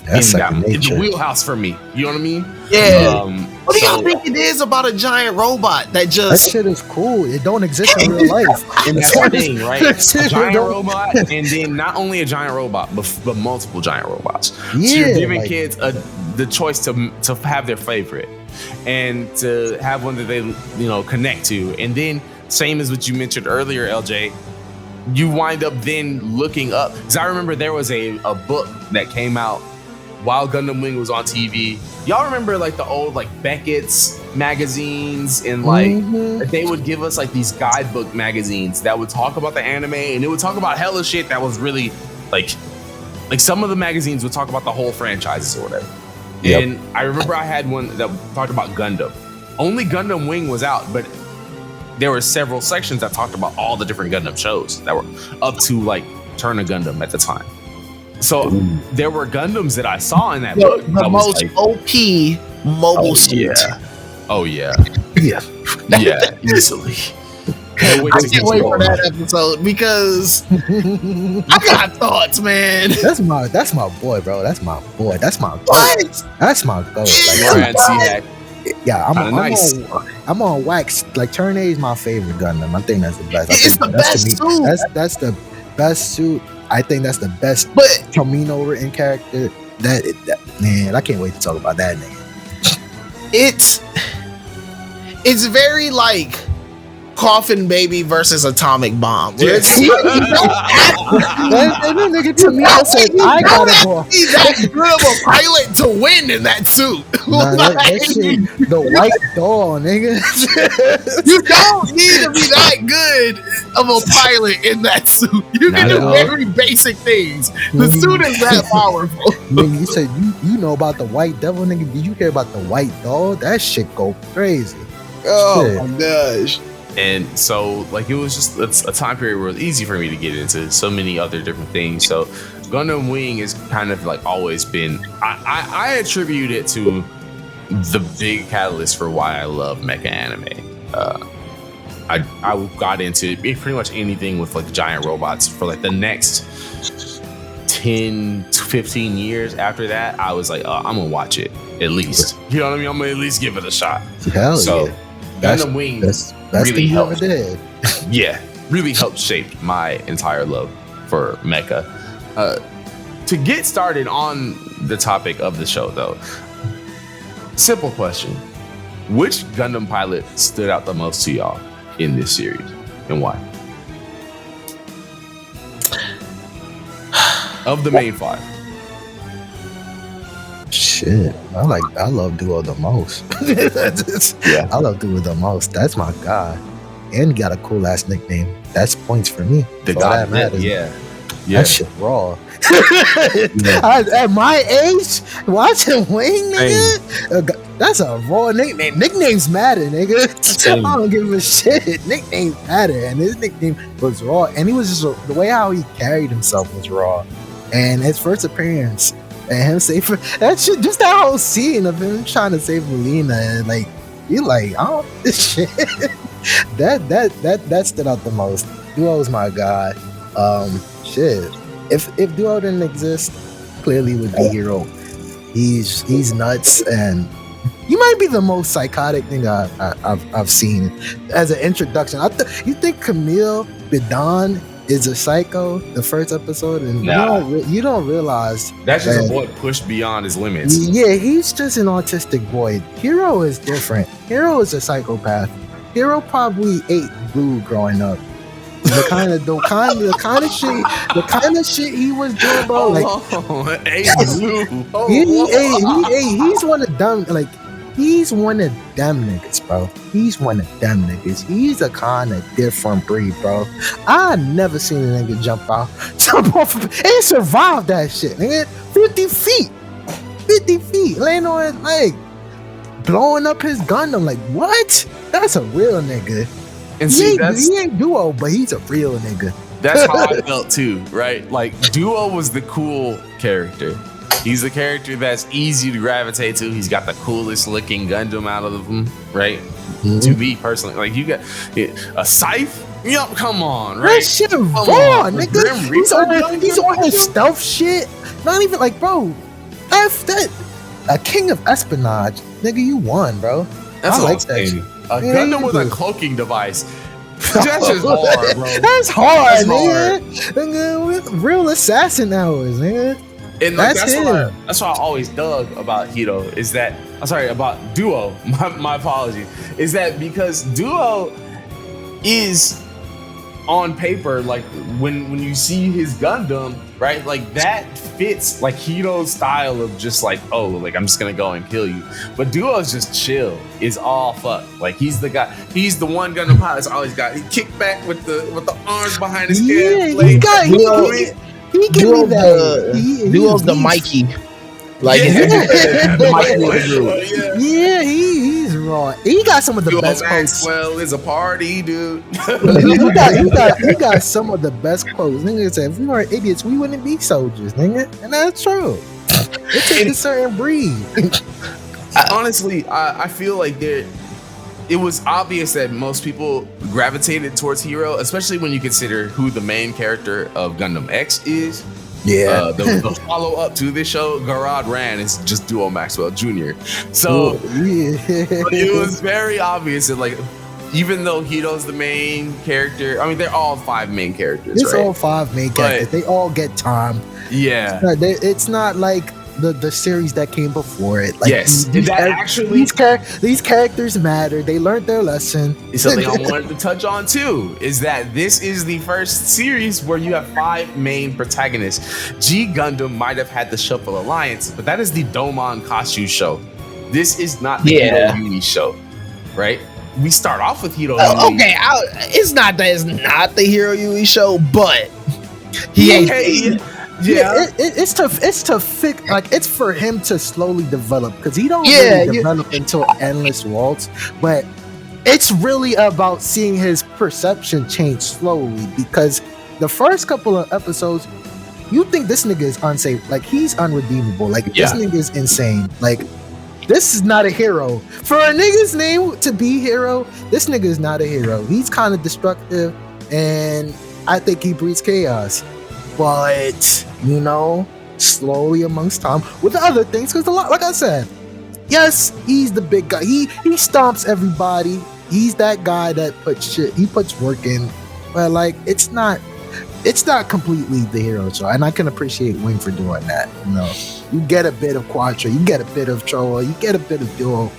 A: in the wheelhouse for me. You know what I mean?
C: Yeah. What do y'all think it is about a giant robot that just...
B: That shit is cool. It don't exist in real life.
A: And that's the thing, right? A giant robot, and then not only a giant robot, but multiple giant robots.
B: Yeah,
A: so you're giving kids the choice to have their favorite and to have one that they connect to. And then same as what you mentioned earlier, LJ, you wind up then looking up. Because I remember there was a book that came out while Gundam Wing was on TV. Y'all remember like the old like Beckett's magazines and like they would give us like these guidebook magazines that would talk about the anime and it would talk about hella shit that was really like some of the magazines would talk about the whole franchises or whatever. Yep. And I remember I had one that talked about Gundam. Only Gundam Wing was out, but there were several sections that talked about all the different Gundam shows that were up to like Turn of Gundam at the time. So there were Gundams that I saw in that book.
C: The most like, OP mobile suit.
A: Yeah. Oh yeah.
B: Yeah.
A: Yeah. Easily.
C: I can't wait for that episode because I got thoughts, man.
B: That's my boy, bro. That's my boy. That's my goat. That's my goat. Yeah, I'm on wax. Like Turn A is my favorite Gundam. I think that's the best.
C: It's the best suit.
B: That's the best suit. I think that's the best Tomino written character. That man, I can't wait to talk about that nigga.
C: It's very like Coffin Baby versus Atomic Bomb. That
B: nigga Tomino said, I gotta go.
C: He's that good of a pilot to win in that suit.
B: That shit, the white doll, nigga.
C: You don't need to be that good of a pilot in that suit. You can do very basic things. The suit is that powerful.
B: Nigga, you said you know about the white devil, nigga. Did you hear about the white doll? That shit go crazy.
C: Oh my gosh.
A: And so, like, it was just a time period where it was easy for me to get into so many other different things. So, Gundam Wing has kind of like always been. I attribute it to the big catalyst for why I love mecha anime. I got into pretty much anything with like giant robots for like the next 10 to 15 years. After that, I was like, I'm gonna watch it at least. You know what I mean? I'm gonna at least give it a shot.
B: Hell yeah.
A: Gundam Wing really helped. Yeah, really helped shape my entire love for mecha. To get started on the topic of the show, though, simple question: which Gundam pilot stood out the most to y'all in this series, and why? Of the main five.
B: Shit, I love Duo the most.
A: Yeah,
B: I love Duo the most. That's my guy, and he got a cool ass nickname. That's points for me.
A: The God, yeah.
B: That shit raw. At my age, watching Wing, nigga, that's a raw nickname. Nicknames matter, nigga. Same. I don't give a shit. Nicknames matter, and his nickname was raw, and he was just the way how he carried himself was raw, and his first appearance. And him saving that shit, just that whole scene of him trying to save Melina, and like you like, oh, this shit. that stood out the most. Duo was my guy. Shit. If Duo didn't exist, clearly it would be Heero. He's nuts, and he might be the most psychotic thing I've seen as an introduction. You think Camille Bidon is a psycho the first episode, and you don't realize
A: that's just a boy pushed beyond his limits.
B: Yeah, he's just an autistic boy. Heero is different. Heero is a psychopath. Heero probably ate glue growing up. The kind of shit he was doing, bro. Like,
A: ate glue.
B: He's one of them. Like, He's one of them niggas, bro. He's one of them niggas. He's a kind of different breed, bro. I never seen a nigga jump off and survive that shit, nigga. 50 feet, laying on his leg, blowing up his Gundam. Like, what? That's a real nigga.
A: And see,
B: he ain't Duo, but he's a real nigga.
A: That's how I felt too, right? Like, Duo was the cool character. He's the character that's easy to gravitate to. He's got the coolest looking Gundam out of them, right? Mm-hmm. To me personally, like, you got a Scythe. Yup, come on, right?
B: That shit raw, nigga. He's on his stealth shit. Not even like, bro. F that. A king of espionage, nigga. You won, bro.
A: That's
B: I like that shit.
A: A Gundam with a cloaking device. That's just hard, bro.
B: That's hard, nigga. With real assassin hours, nigga.
A: And like, that's what I always dug about Heero is that about Duo. My apology is that because Duo is on paper, like when you see his Gundam, right? Like that fits like Hero's style of just like, oh, like I'm just gonna go and kill you. But Duo's just chill. Is all fuck. Like he's the guy. He's the one Gundam pilot that's always got. He kicked back with the arms behind his head.
B: He give me that.
C: Duo's the Mikey. Like,
B: he's raw. He got some of the best quotes.
A: Well, it's a party, dude.
B: he got some of the best quotes. Nigga said, if we weren't idiots, we wouldn't be soldiers, nigga. And that's true. It takes a certain breed.
A: Honestly, I feel like it was obvious that most people gravitated towards Heero, especially when you consider who the main character of Gundam X is.
B: Yeah.
A: The follow-up to this show, Garad Ran, is just Duo Maxwell Jr. So it was very obvious that, like, even though Hero's the main character, I mean, they're all 5 main characters,
B: It's all 5 main characters. They all get time.
A: Yeah.
B: It's not like the series that came before it. Like,
A: yes.
B: These characters matter. They learned their lesson.
A: Something I wanted to touch on too is that this is the first series where you have 5 main protagonists. G Gundam might have had the Shuffle Alliance, but that is the Domon Kashu show. This is not the Heero Yui show, right? We start off with Heero Yui.
C: Okay, it's not that it's not the Heero Yui show, but he ain't.
B: Yeah, it's to fix, like, it's for him to slowly develop, because he don't really develop until Endless Waltz, but it's really about seeing his perception change slowly, because the first couple of episodes, you think this nigga is unsafe, like, he's unredeemable, like, this nigga is insane, like, this is not a hero. For a nigga's name to be Heero, this nigga is not a hero. He's kind of destructive, and I think he breeds chaos. But, you know, slowly amongst time with the other things, because like I said, yes, he's the big guy. He stomps everybody. He's that guy that puts work in. But like, it's not completely the Heero show, and I can appreciate Wing for doing that. You know, you get a bit of Quatre, you get a bit of Trowa, you get a bit of Duo.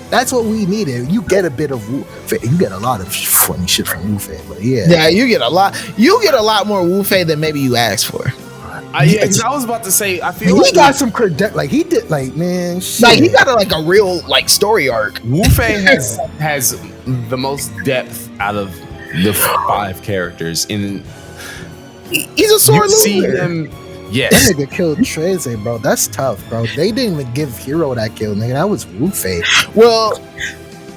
B: That's what we needed. You get a bit of Wufei. You get a lot of funny shit from Wufei, but yeah,
C: you get a lot. You get a lot more Wufei than maybe you asked for.
A: I was about to say, I feel
B: like he got some credit. Like he did, like, man, shit.
C: Like he got a real like story arc.
A: Wufei has the most depth out of the 5 characters.
C: He's a sore loser.
A: See him. Yes.
B: That nigga killed Craze, bro. That's tough, bro. They didn't even give Heero that kill, nigga. That was Wufei.
C: Well,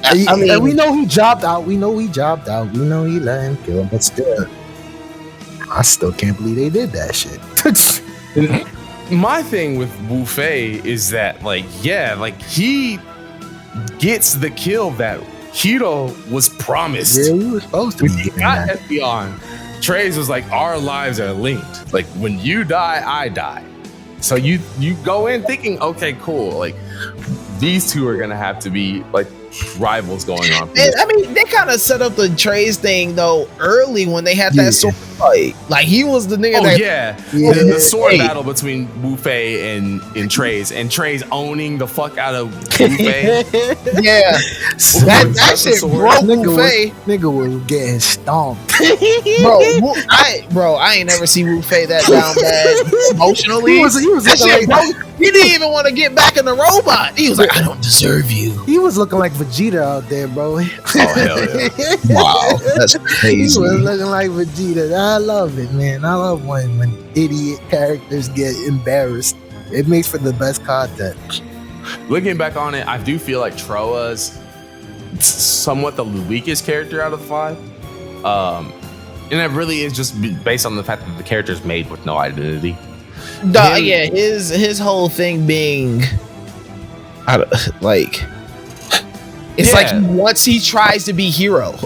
B: I mean, and we know he jobbed out. We know he let him kill him, but still, I still can't believe they did that shit.
A: My thing with Wufei is that, like, he gets the kill that Heero was promised.
B: Yeah, we were supposed to be.
A: Got Espeon. Craze was like, our lives are linked. Like, when you die, I die. So you go in thinking, okay, cool. Like, these two are gonna have to be like rivals going on.
C: I mean, they kind of set up the Craze thing though early when they had that sword Like he was the nigga
A: Oh
C: that
A: yeah, the sword battle between Wufei and Craze, and Craze owning the fuck out of Wufei.
C: yeah, that shit broke Wufei.
B: Nigga was getting stomped.
C: Bro, I ain't never seen Wufei that down bad emotionally.
B: He was looking like,
C: he didn't even want to get back in the robot. He was like, I don't deserve you.
B: He was looking like Vegeta out there, bro.
A: Oh hell yeah!
C: Wow, that's
B: He
C: crazy.
B: was looking like Vegeta. I love it, man. I love when idiot characters get embarrassed. It makes for the best content.
A: Looking back on it, I do feel like Trowa's somewhat the weakest character out of the 5. And it really is just based on the fact that the character is made with no identity.
C: Yeah, his whole thing being, like, it's like once he tries to be Heero.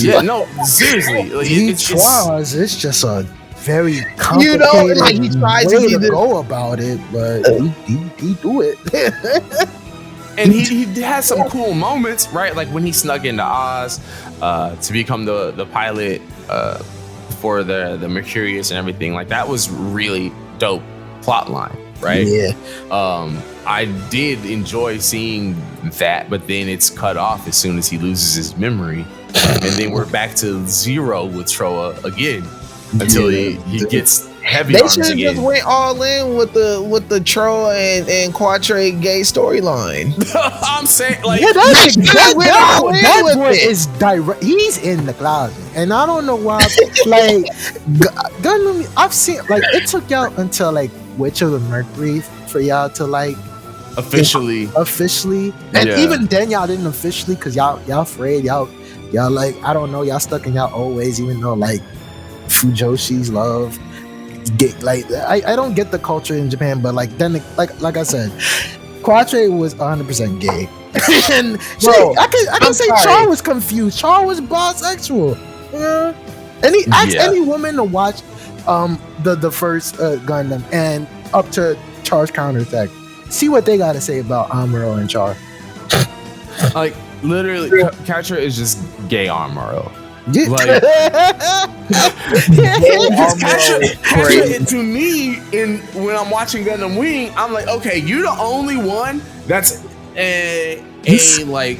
A: Yeah, no, seriously. Like,
B: it's just a very complicated
C: like he tries
B: way
C: to
B: to go about it, but he do it.
A: And he has some cool moments, right? Like when he snuck into Oz to become the pilot for the Mercurius and everything. Like that was really dope plot line, right?
B: Yeah.
A: I did enjoy seeing that, but then it's cut off as soon as he loses his memory, and then we're back to zero with Trowa again until he gets heavy
C: They
A: arms
C: should have
A: again.
C: just went all in with the Trowa and Quatre gay storyline.
A: I'm saying, like,
B: that boy is direct. He's in the closet, and I don't know why. Like, Gundam, I've seen like it took y'all until like Witch of the Mercury for y'all to like officially, and even then y'all didn't officially because y'all afraid y'all like I don't know, y'all stuck in y'all old ways, even though like Fujoshi's love. Get like I don't get the culture in Japan, but like then like I said, Quatre was 100% gay, and bro, I can say Char was confused. Char was bisexual. Any woman to watch the first Gundam and up to Char's counterattack, see what they got to say about Amuro and Char.
A: Like literally, Quatre is just gay Amuro.
B: Yeah.
A: Like, to me, when I'm watching Gundam Wing, I'm like, okay, you're the only one that's a like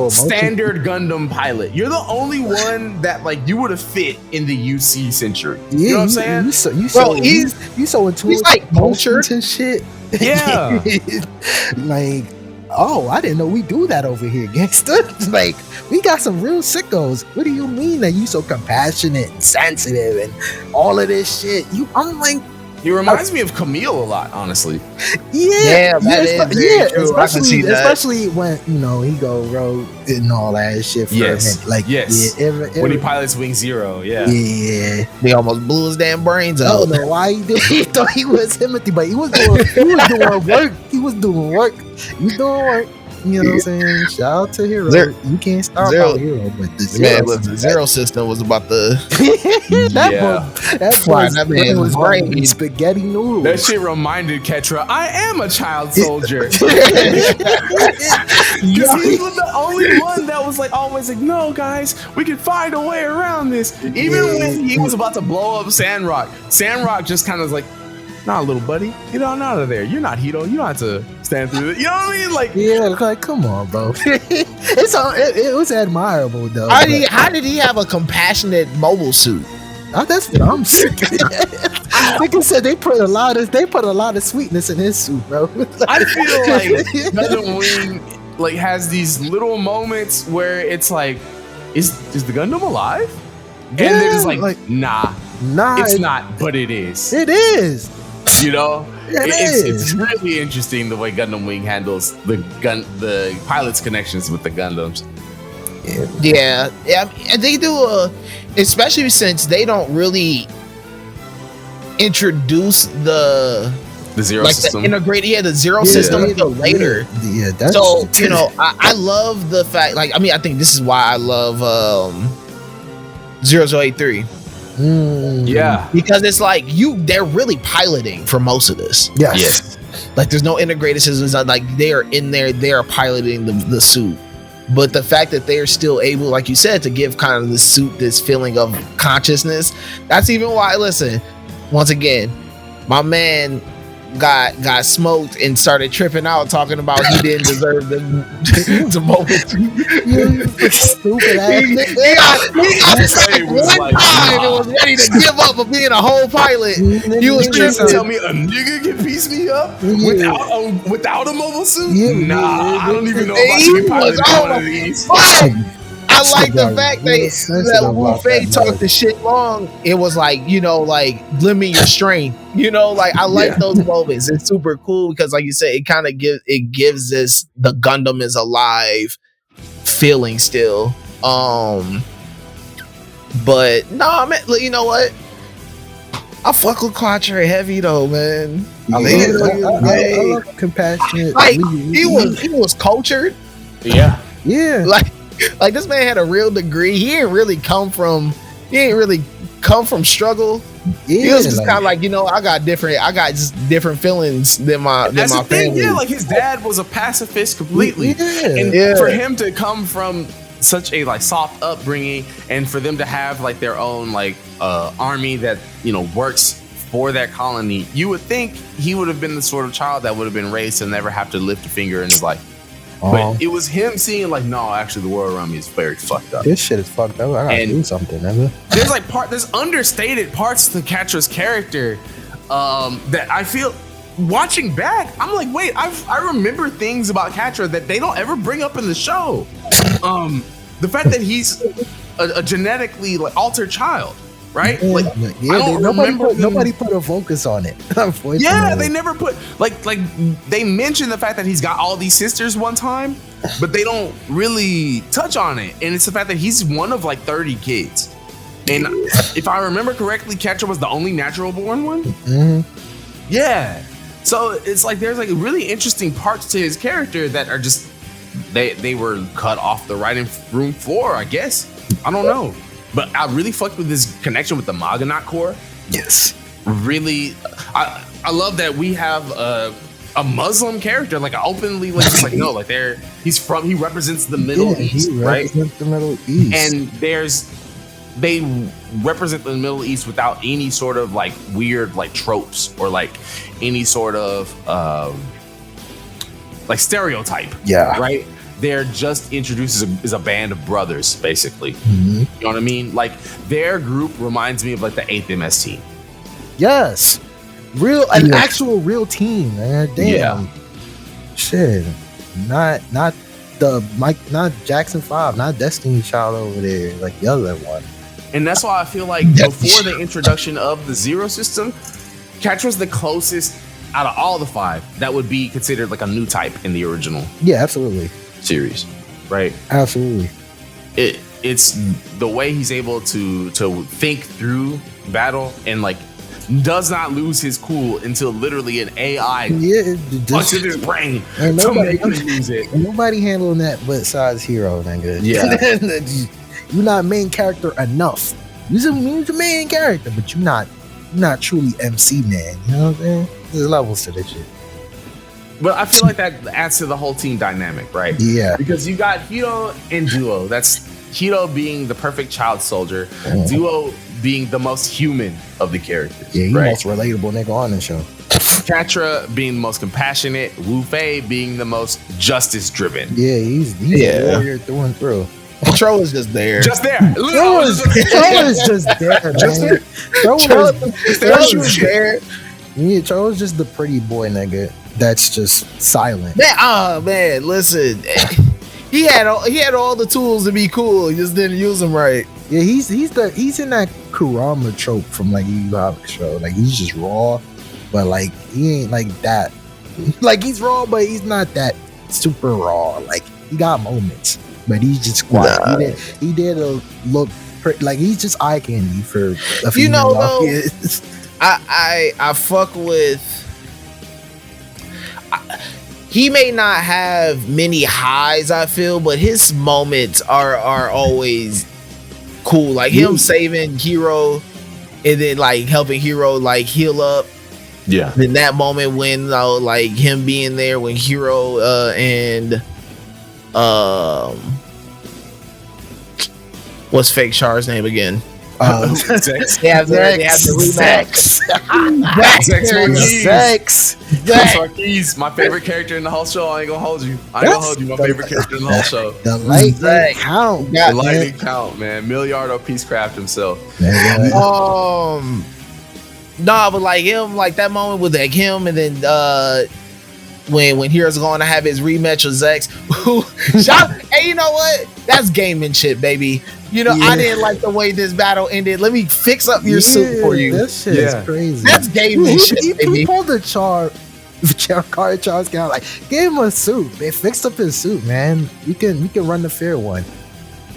A: standard Gundam pilot. You're the only one that like you would have fit in the UC century. You know what I'm saying?
B: You so into
C: he's like cultured
B: and shit.
A: Yeah.
B: Like, oh, I didn't know we do that over here, gangster. Like, we got some real sickos. What do you mean that you so compassionate and sensitive and all of this shit? I'm like,
A: he reminds me of Camille a lot, honestly.
B: Yeah,
C: true.
B: Especially when he go rogue and all that shit. For a minute. Like,
A: when he pilots Wing Zero, yeah,
C: they almost blew his damn brains out.
B: I don't know why he did. He thought he was Timothy, but he was doing work. He was doing work. You know what I'm saying? Shout out to Heero. You can't stop out Heero, but the
C: Zero system was about the
B: that brain was brain spaghetti noodles.
A: That shit reminded Quatre, I am a child soldier. Because he was the only one that was like always like, no guys, we can find a way around this. Even when he was about to blow up Sandrock just kind of like, nah, little buddy, get on out of there. You're not Heero. You don't have to stand through it. You know what I mean? Like,
B: come on, bro. It was admirable though.
C: How did he have a compassionate mobile suit?
B: That's what I'm saying. Like I said, they put a lot of sweetness in his suit, bro.
A: I feel like Gundam Wing like has these little moments where it's like, is the Gundam alive? And they're just like nah, it's not, but it is.
B: It is.
A: You know, it's really interesting the way Gundam Wing handles the pilot's connections with the Gundams.
C: Yeah, and they do especially since they don't really introduce the
A: zero system,
C: the integrated, the zero system until later.
B: Yeah, that's
C: so I love the fact. Like, I mean, I think this is why I love 0083.
A: Yeah,
C: because it's like they're really piloting for most of this.
B: Yes.
C: Like there's no integrated systems. Like they are in there, they are piloting the suit. but the fact that they're still able, like you said, to give kind of the suit this feeling of consciousness, that's even why, listen, once again, my man got smoked and started tripping out talking about he didn't deserve the moment.
B: You stupid ass
C: He
B: nigga.
C: got sick one time and was ready to give up of being a whole pilot. You was
A: Trying to
C: tripping.
A: tell me a nigga can piece me up without a mobile suit?
B: Yeah,
A: nah, I don't even know if I
C: He
A: should be
C: was
A: piloting one
C: on
A: of these.
C: I like the fact that
B: sensitive about
C: Wufei
B: that,
C: talked
B: man.
C: the shit long. It was like, like limit your strength. Like I like those moments. It's super cool because, like you said, it kind of gives us the Gundam is alive feeling still. But no, man, you know what? I fuck with Quatre heavy though, man.
B: I love compassionate.
C: Like he was cultured.
A: Yeah.
C: Like this man had a real degree. He ain't really come from struggle. He was just kind of like, I got just different feelings than my family.
A: Yeah, like his dad was a pacifist completely. And for him to come from such a like soft upbringing and for them to have like their own like army that works for that colony, you would think he would have been the sort of child that would have been raised to never have to lift a finger in his life. But it was him seeing like, no, actually the world around me is very fucked up.
B: This shit is fucked up. I gotta do something, nigga.
A: There's understated parts to Quatre's character that I feel watching back. I'm like, wait, I remember things about Quatre that they don't ever bring up in the show. The fact that he's a genetically like altered child. Right?
B: Yeah,
A: like
B: yeah,
A: I don't remember
B: nobody put a focus on it.
A: Yeah, they never put like they mention the fact that he's got all these sisters one time, but they don't really touch on it. And it's the fact that he's one of like 30 kids. And if I remember correctly, Quatre was the only natural born one.
B: Mm-hmm.
A: Yeah. So it's like there's like really interesting parts to his character that are just they were cut off the writing room floor, I guess. I don't know. But I really fucked with this connection with the Maganat Corps.
B: Yes.
A: Really, I love that we have a Muslim character, like openly, like just like no, like he represents the Middle East, right?
B: The Middle East,
A: and they represent the Middle East without any sort of like weird like tropes or like any sort of like stereotype.
B: Yeah.
A: Right. They're just introduced as a band of brothers, basically.
B: Mm-hmm.
A: You know what I mean? Like their group reminds me of like the 8th MS team.
B: Yes, actual real team, man. Damn.
A: Yeah.
B: Shit. Not Jackson 5, not Destiny Child over there, like the other one.
A: And that's why I feel like before the introduction of the Zero system, Quatre was the closest out of all the 5 that would be considered like a new type in the original.
B: Yeah, absolutely.
A: Series, right?
B: Absolutely.
A: It's the way he's able to think through battle and like does not lose his cool until literally an AI punches his brain to make him lose it.
B: Nobody handling that besides Heero, nigga.
A: Yeah.
B: You're not main character enough. You're the main character, but you're not truly MC man. You know what I'm saying? There's levels to this shit.
A: But I feel like that adds to the whole team dynamic, right?
B: Yeah.
A: Because you got Heero and Duo. That's Heero being the perfect child soldier, Duo being the most human of the characters.
B: Yeah, he's
A: right?
B: the most relatable nigga on the show.
A: Quatre being the most compassionate, Wufei being the most justice driven.
B: Yeah, he's a warrior through and through.
C: Trowa's just there.
A: Just there.
B: Trowa's just there, man. Trowa's just there. Yeah, Trowa's just the pretty boy nigga that's just silent.
C: Man, listen. He had all the tools to be cool. He just didn't use them right.
B: Yeah, he's in that Kurama trope from like Yu Yu Hakusho show. Like he's just raw, but like he ain't like that. Like he's raw, but he's not that super raw. Like he got moments, but he's just quiet. Nah. He did a look like he's just eye candy for a few
C: kids. I fuck with. He may not have many highs, I feel, but his moments are always cool. Like him saving Heero and then like helping Heero like heal up.
A: Yeah.
C: In that moment when like him being there when Heero and What's Fake Char's name again?
A: Sex.
C: They have the rematch.
B: Sex.
A: Marquise, my favorite character in the whole show. I ain't gonna hold you. My favorite character in the whole show.
B: The lightning count.
A: The lightning count, man. Milliardo Peacecraft himself.
C: Nah, but like him, like that moment with like him, and then when Hero's going to have his rematch with Zex. Hey, you know what? That's gamemanship, baby. You know, I didn't like the way this battle ended. Let me fix up your suit for you.
B: That shit is crazy.
C: That's gamemanship.
B: He pulled the Char's guy, like, gave him a suit. They fixed up his suit, man. We can run the fair one.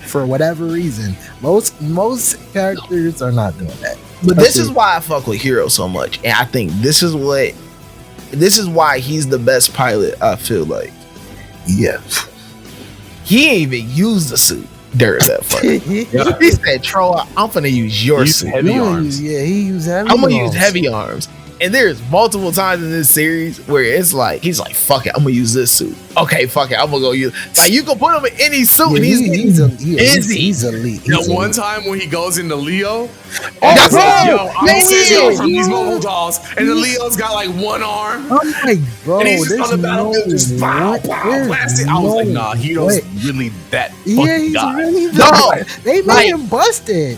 B: For whatever reason, most characters are not doing that.
C: But this is why I fuck with Heero so much, and I think this is why he's the best pilot. I feel like, he ain't even used the suit during that fight. He said, "Trowa, I'm gonna use your suit.
A: Heavy arms.
B: He used heavy.
C: I'm gonna use heavy arms." And there's multiple times in this series where it's like he's like, "Fuck it, I'm gonna use this suit." Okay, fuck it, I'm gonna go use. Like you can put him in any suit, and he's
B: elite.
A: One time when he goes into Leo,
C: I'm
A: from these mobile dolls, and the Leo's got like one arm.
B: I'm like, bro,
A: and he's just on the battlefield, just blasting. I was like, nah, Hero's really that fucking guy.
B: Really they made him busted.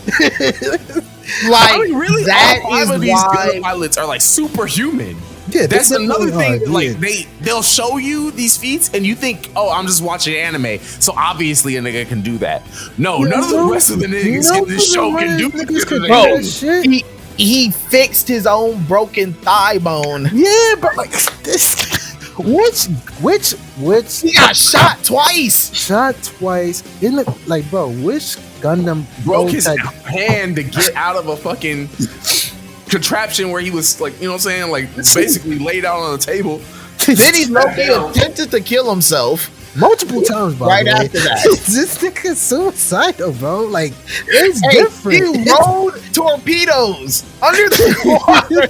A: Like, really, that all five of these Gundam pilots are like superhuman. Yeah, that's another thing. Like they'll show you these feats, and you think, "Oh, I'm just watching anime, so obviously a nigga can do that." No, none of the rest of the niggas in this show can do
C: that. He fixed his own broken thigh bone.
B: Yeah, but like this, which
C: he got shot twice.
B: In the, like, bro, which Gundam
A: broke his hand to get out of a fucking contraption where he was like, you know what I'm saying, like basically laid out on the table.
C: Then he attempted to kill himself
B: multiple times, bro.
C: Right after that,
B: this nigga's suicidal, bro. Like, it's different.
C: He rolled torpedoes under the water.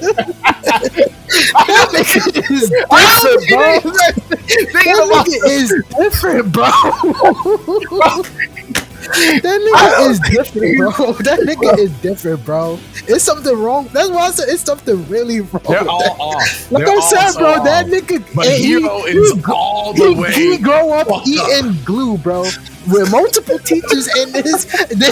B: That nigga is different, bro. That nigga is different, bro. That nigga is different, bro. It's something wrong. That's why I said it's something really wrong.
A: They're all off.
B: Like I said, bro, that nigga.
A: But Heero is all the way.
B: He grow up eating glue, bro. With multiple teachers in this.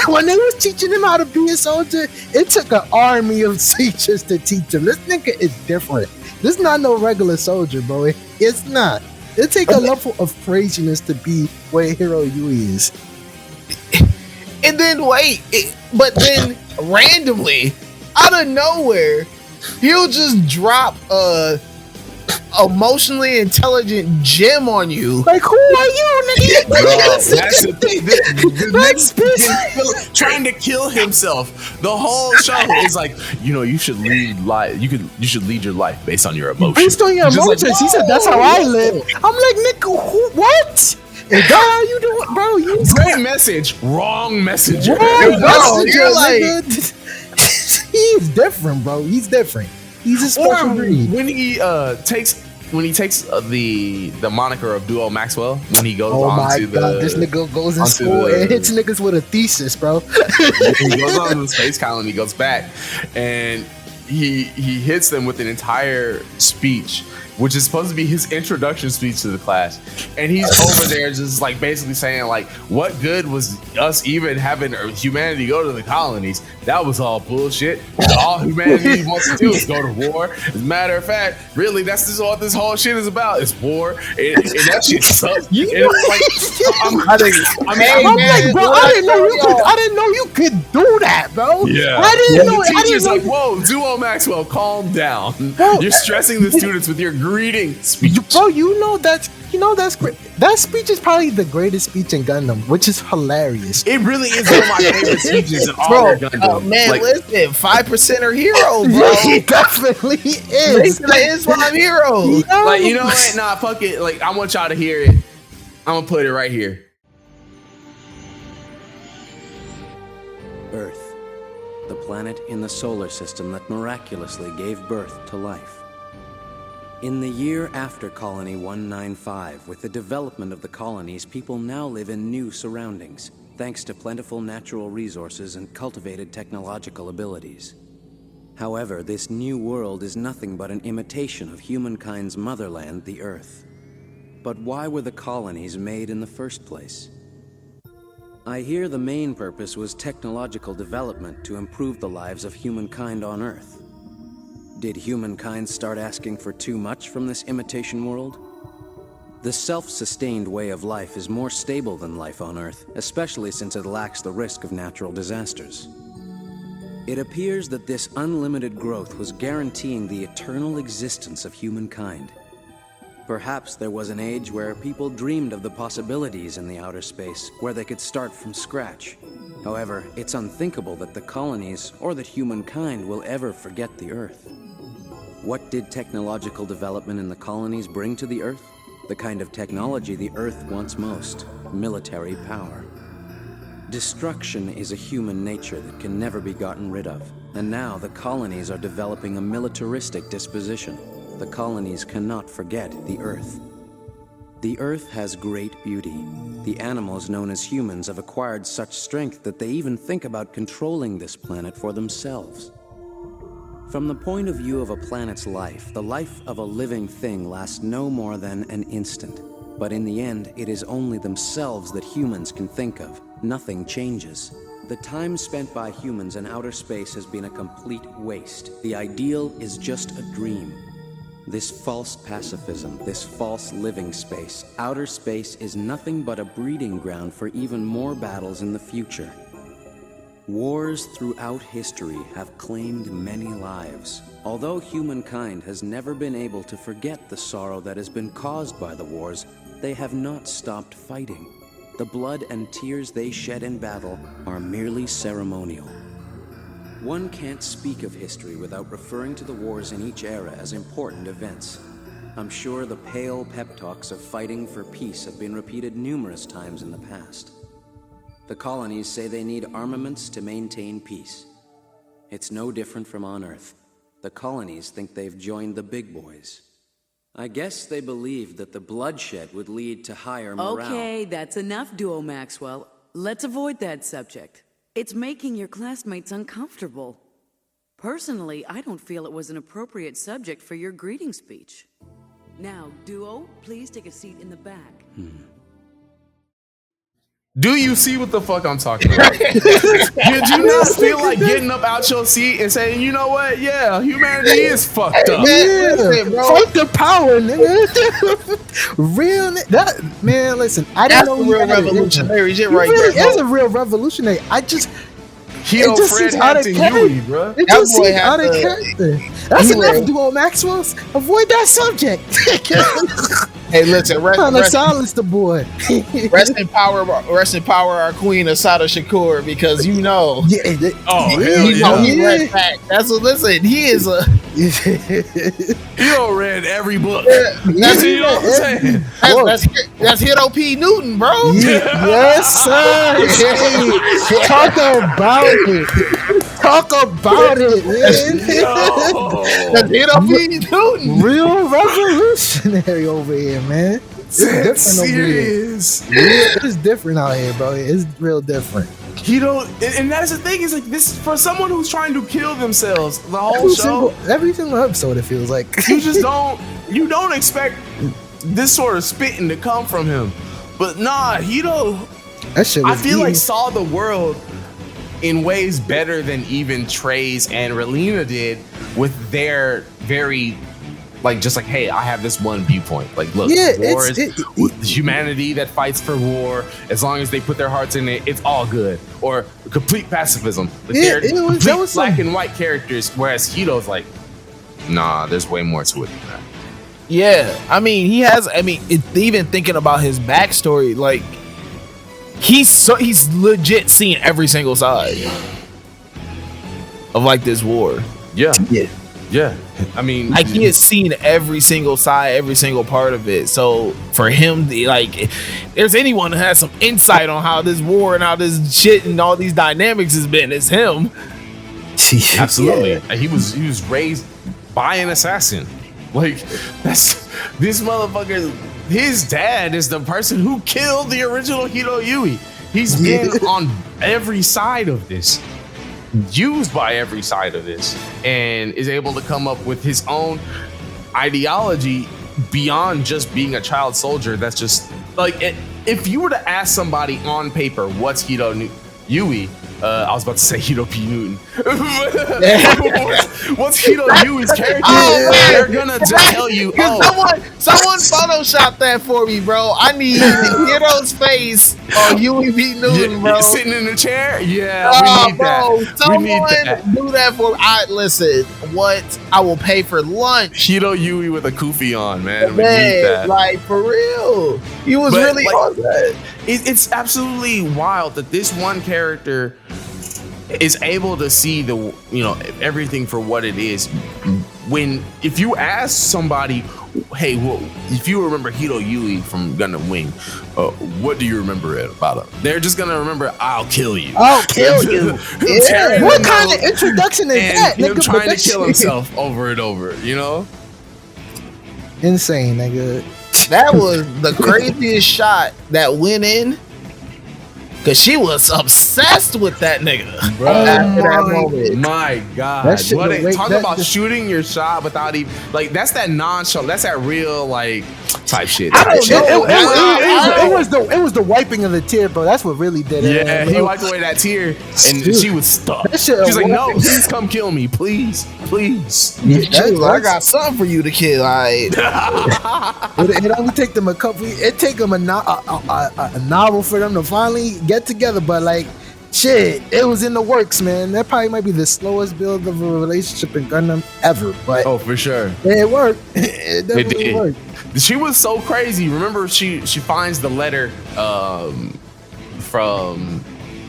B: When they was teaching him how to be a soldier, it took an army of teachers to teach him. This nigga is different. This is not no regular soldier, bro. It's not. It take a level of craziness to be where Heero Yui is.
C: And then but then randomly, out of nowhere, he'll just drop a emotionally intelligent gem on you.
B: Like, who are you, nigga?
A: That's the thing. The next trying to kill himself. The whole show is like, you know, you should lead life. You should lead your life based on your emotions.
B: Based on your emotions. Like, he said, "That's how I live." I'm like, nigga, what? Is that how you do it, bro?
A: Great message, wrong messenger.
B: You're like, he's different, bro. He's different. He's a special breed.
A: When he takes the moniker of Duo Maxwell, when he goes
B: this nigga goes in school and hits niggas with a thesis, bro.
A: He goes on the space colony, goes back, and he hits them with an entire speech, which is supposed to be his introduction speech to the class. And he's over there just like basically saying like, what good was us even having humanity go to the colonies? That was all bullshit. All humanity wants to do is go to war. As a matter of fact, really, that's just what this whole shit is about. It's war. And that shit sucks. I'm like,
B: bro, I didn't know you could do that, bro.
A: Yeah.
B: I didn't know.
A: The teacher's like, whoa, Duo Maxwell, calm down. Bro. You're stressing the students with your greeting speech.
B: Bro, you know that's great. That speech is probably the greatest speech in Gundam, which is hilarious.
A: It really is one of my favorite speeches in all of Gundam.
C: Man, like, listen, 5% are Heero, bro.
B: He definitely is.
C: That is why I'm Heero.
A: Like, you know what? Nah, fuck it. Like, I want y'all to hear it. I'm gonna put it right here.
F: Earth, the planet in the solar system that miraculously gave birth to life. In the year after Colony 195, with the development of the colonies, people now live in new surroundings, thanks to plentiful natural resources and cultivated technological abilities. However, this new world is nothing but an imitation of humankind's motherland, the Earth. But why were the colonies made in the first place? I hear the main purpose was technological development to improve the lives of humankind on Earth. Did humankind start asking for too much from this imitation world? The self-sustained way of life is more stable than life on Earth, especially since it lacks the risk of natural disasters. It appears that this unlimited growth was guaranteeing the eternal existence of humankind. Perhaps there was an age where people dreamed of the possibilities in the outer space, where they could start from scratch. However, it's unthinkable that the colonies, or that humankind, will ever forget the Earth. What did technological development in the colonies bring to the Earth? The kind of technology the Earth wants most: military power. Destruction is a human nature that can never be gotten rid of, and now the colonies are developing a militaristic disposition. The colonies cannot forget the Earth. The Earth has great beauty. The animals known as humans have acquired such strength that they even think about controlling this planet for themselves. From the point of view of a planet's life, the life of a living thing lasts no more than an instant. But in the end, it is only themselves that humans can think of. Nothing changes. The time spent by humans in outer space has been a complete waste. The ideal is just a dream. This false pacifism, this false living space, outer space is nothing but a breeding ground for even more battles in the future. Wars throughout history have claimed many lives. Although humankind has never been able to forget the sorrow that has been caused by the wars, they have not stopped fighting. The blood and tears they shed in battle are merely ceremonial. One can't speak of history without referring to the wars in each era as important events. I'm sure the pale pep talks of fighting for peace have been repeated numerous times in the past. The colonies say they need armaments to maintain peace. It's no different from on Earth. The colonies think they've joined the big boys. I guess they believed that the bloodshed would lead to higher morale.
G: Okay, that's enough, Duo Maxwell. Let's avoid that subject. It's making your classmates uncomfortable. Personally, I don't feel it was an appropriate subject for your greeting speech. Now, Duo, please take a seat in the back.
A: Do you see what the fuck I'm talking about? Did you not feel like getting up out your seat and saying, you know what? Yeah, humanity is fucked up.
B: Yeah, fuck the power, nigga. Real that man. Listen, I didn't know
C: real revolutionary shit, right?
B: Really is a real revolutionary.
A: Heero Fred Hampton Huey, bro.
B: It just seems out of character. That's enough, Duo Maxwell's. Avoid that subject.
C: Hey, listen,
B: silence the boy.
C: rest in power, our queen Asada Shakur, because you know. He read back. That's what. Listen, he is a.
A: Heero read every book. That's you know what I'm saying.
C: That's Heero P. Newton, bro.
B: Yes, sir. Talk about it. Talk about it, man.
C: That's Heero P. Newton.
B: Real revolutionary over here, man. It's different
A: serious.
B: Over here. It's different out here, bro. It's real different.
A: You don't, and that's the thing, is like this for someone who's trying to kill themselves. The whole show,
B: every single episode, it feels like
A: you just don't expect this sort of spitting to come from him. But nah,
B: that shit.
A: I feel like saw the world in ways better than even Trace and Relina did with their very. Like, just like, hey, I have this one viewpoint. Like, look, war is humanity that fights for war. As long as they put their hearts in it, it's all good. Or complete pacifism. Like, they're complete black and white characters, whereas Hero's like, nah, there's way more to it than that.
C: Yeah, even thinking about his backstory, like, he's legit seeing every single side of like this war.
A: Yeah, I mean,
C: like, he has seen every single side, every single part of it. So for him, like, if there's anyone who has some insight on how this war and how this shit and all these dynamics has been, it's him.
A: Absolutely. Yeah. He was raised by an assassin. Like, that's this motherfucker. His dad is the person who killed the original Heero Yui. He's been on every side of this, used by every side of this, and is able to come up with his own ideology beyond just being a child soldier. That's just like, if you were to ask somebody on paper, what's Heero Yui? I was about to say Heero P. Newton. what's Heero Yui's character? They're gonna just tell you,
C: someone photoshopped that for me, bro. I need Heero's face on Yui P. Newton, bro.
A: Sitting in the chair? Yeah, we need that.
C: Someone
A: we need that.
C: do that for me. Listen, what? I will pay for lunch.
A: Heero Yui with a kufi on, man. We
C: Man,
A: need that.
C: like, for real. He was really
A: like,
C: on that.
A: It's absolutely wild that this one character is able to see everything for what it is. If you ask somebody, hey, well, if you remember Heero Yui from Gundam Wing, what do you remember about him? They're just gonna remember, I'll kill you.
B: I'll kill you. Yeah. What kind of introduction is that?
A: Him trying to kill himself over and over, you know?
B: Insane, nigga.
C: That was the craziest shot that went in, because she was obsessed with that nigga.
A: Bro,
C: after that moment.
A: My God. Talk about shooting your shot without even, like, that's that nonchalant, that's that real, like, type shit.
B: It was the wiping of the tear, bro. That's what really did it.
A: Yeah, he wiped away that tear, and she was stuck. She's like, no, please come kill me. Please. Please.
C: I got something for you to kill.
B: It only take them it take them a novel for them to finally get together, but like, shit, it was in the works, man. That probably might be the slowest build of a relationship in Gundam ever, but
A: for sure,
B: it worked. It definitely worked.
A: She was so crazy. Remember, she finds the letter from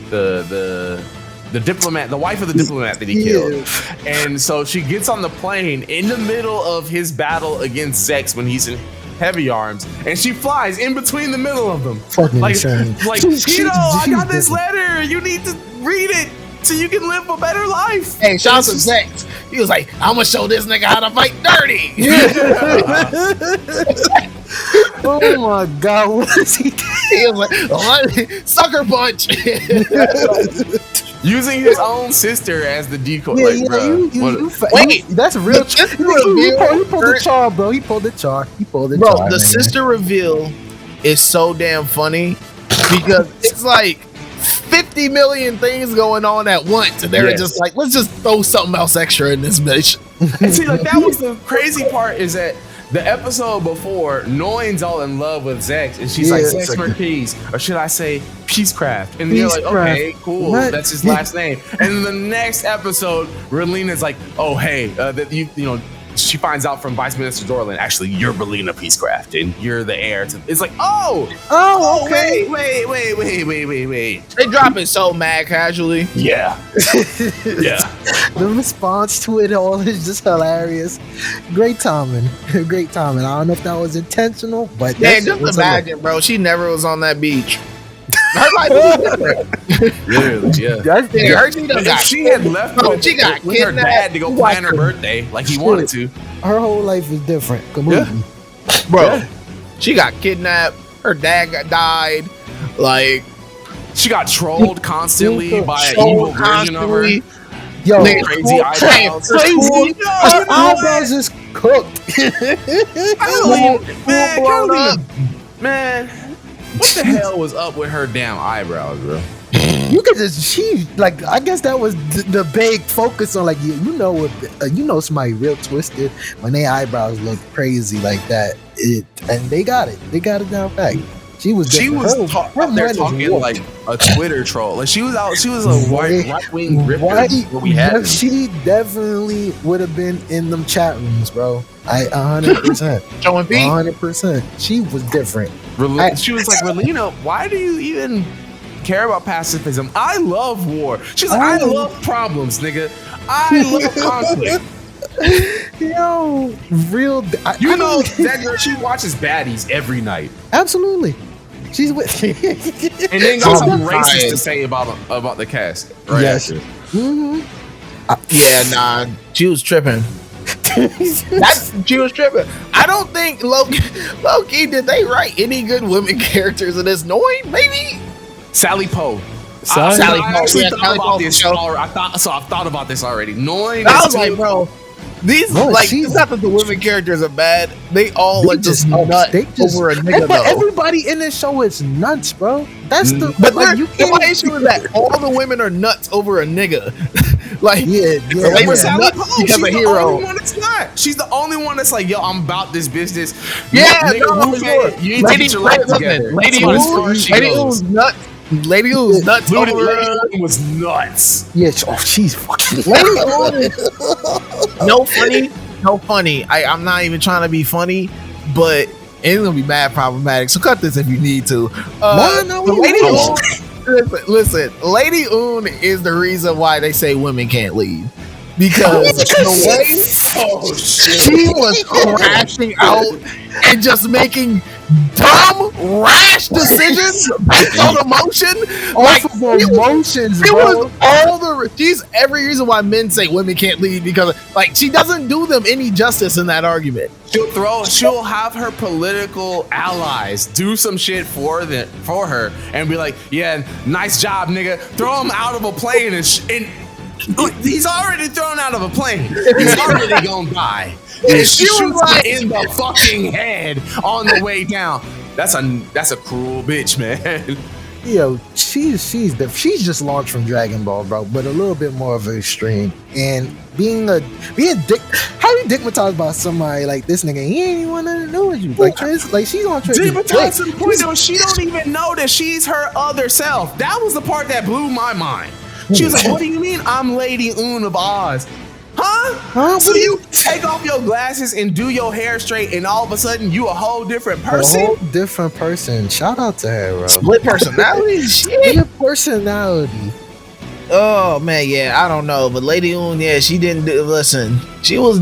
A: the diplomat, the wife of the diplomat that he killed, and so she gets on the plane in the middle of his battle against Zex when he's in heavy arms, and she flies in between the middle of them.
B: Fucking insane.
A: Like, I got this letter. You need to read it so you can live a better life.
C: Hey, shout out to Zex. He was like, I'm gonna show this nigga how to fight dirty.
B: Oh my God, what is he doing?
C: He was like, sucker punch.
A: Using his own sister as the decoy.
B: Wait, that's real. He pulled the char, bro. He pulled the char. Bro,
C: the sister reveal is so damn funny because it's like 50 million things going on at once, and they're just like, let's just throw something else extra in this bitch.
A: And see, like, that was the crazy part, is that the episode before, Noin's all in love with Zex, and she's like, Zex Marquise, or should I say Peacecraft? And you're like, okay, cool, that's his last name. And then the next episode, Relina's like, oh, hey, that you know, she finds out from Vice Minister Dorland, actually, you're Relina Peacecraft, and you're the heir to. It's like, okay. Wait.
C: They drop it so mad casually.
A: Yeah.
B: The response to it all is just hilarious. Great timing. I don't know if that was intentional, but
C: man, just imagine, bro. She never was on that beach. Her life is different.
A: Literally,
C: yeah.
A: She had left with her dad to go plan her birthday like he wanted to.
B: Her whole life is different. Completely.
C: Bro, she got kidnapped. Her dad died. Like,
A: she got trolled constantly by an evil version of her.
B: Yo,
A: crazy eyebrows.
B: Her eyebrows is cooked.
A: Man, what the hell was up with her damn eyebrows, bro?
B: You could just, I guess that was the big focus on, like, you know somebody real twisted when their eyebrows look crazy like that. And they got it down pat. She was talking
A: like a Twitter troll. Like, she was a right wing ripper.
B: She definitely would have been in them chat rooms, bro. 100%. 100%. She was different.
A: She was like, Relina, why do you even care about pacifism? I love war. She's like, I love problems, nigga. I love conflict.
B: Yo, real.
A: That girl, she watches baddies every night.
B: Absolutely. She's with.
A: And then got something racist to say about the cast. Right?
B: Yes.
C: Yeah, nah. She was tripping. She was tripping. I don't think Loki did they write any good women characters in this? Noin, maybe
A: Sally Poe.
C: Sally
A: I
C: Poe.
A: actually
C: Yeah,
A: thought
C: Sally
A: about
C: Poe.
A: this. I've thought about this already. Noin.
C: I was like, bro, these it's not that the women characters are bad. They all are just nuts over a nigga.
B: But everybody in this show is nuts, bro. That's the.
C: But
B: like, you can't.
C: my issue is that all the women are nuts over a nigga. Like,
B: yeah.
C: They were nuts because of Heero.
A: She's the only one that's like, yo, I'm about this business.
C: Yeah,
A: Wufei, you need to get your life together.
C: Lady U's nuts. Lady U's nuts.
A: Lady U was nuts.
B: Yeah, she's fucking.
C: Lady U. No funny. I'm not even trying to be funny, but it's gonna be mad problematic. So cut this if you need to. Lady Un. Listen, Lady Un is the reason why they say women can't lead. Because the way she was crashing out and just making dumb, rash decisions based on emotion.
B: Off of emotions,
C: it
B: bro.
C: was all the. She's every reason why men say women can't lead because, like, she doesn't do them any justice in that argument.
A: She'll have her political allies do some shit for her and be like, yeah, nice job, nigga. Throw him out of a plane and he's already thrown out of a plane. He's already gonna die. And she shoots him in the fucking head on the way down. That's a cruel bitch, man.
B: Yo, she's just launched from Dragon Ball, bro, but a little bit more of an extreme. And being how you dickmatized by somebody like this nigga, he ain't even want nothing to do with you. Like she's on trip.
A: Dickmatized to the point though, she don't even know that she's her other self. That was the part that blew my mind. She was like, what do you mean I'm Lady Un of Oz? Huh? So you take off your glasses and do your hair straight and all of a sudden you a whole different person?
B: A whole different person. Shout out to her, bro.
C: Split personality?
B: Split personality.
C: Oh, man, yeah, I don't know. But Lady Un, yeah, she didn't listen. She was,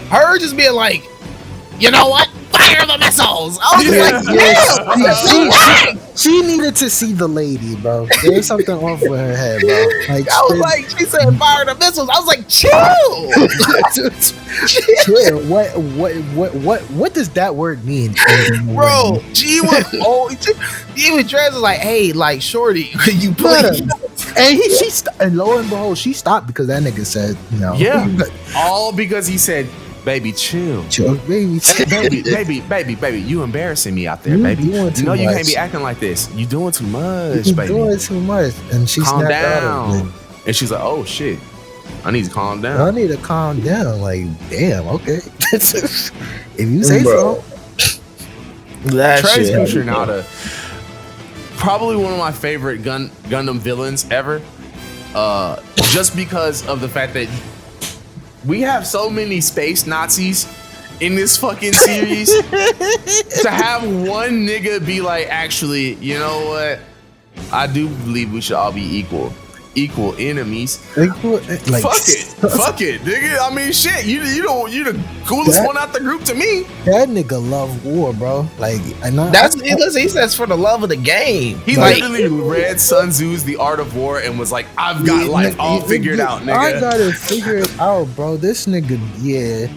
C: her just being like, you know what? Fire the missiles. I was like,
B: she needed to see the lady, bro. There was something off with her head, bro.
C: She said fire the missiles. I was like, chill.
B: What does that word mean,
C: bro? She was even Trez was like, hey, like, shorty, you play.
B: And lo and behold, she stopped because that nigga said,
A: yeah, all because he said, baby, chill,
B: baby,
A: baby, you embarrassing me out there, baby. You can't be acting like this. You doing too much, baby.
B: Doing too much, and she
A: calm
B: snapped
A: down.
B: Out of it.
A: And she's like, oh shit, I need to calm down.
B: I need to calm down. Like, damn, okay. If you say so.
A: Craze Kushinaga, probably one of my favorite Gundam villains ever. Just because of the fact that we have so many space Nazis in this fucking series. To have one nigga be like, actually, you know what? I do believe we should all be equal enemies. Fuck it, nigga. I mean, shit. You the coolest one out the group to me.
B: That nigga love war, bro. Like,
C: he says for the love of the game.
A: He literally read Sun Tzu's The Art of War and was like, I've got life all figured out, nigga.
B: I gotta figure it out, bro. This nigga, yeah.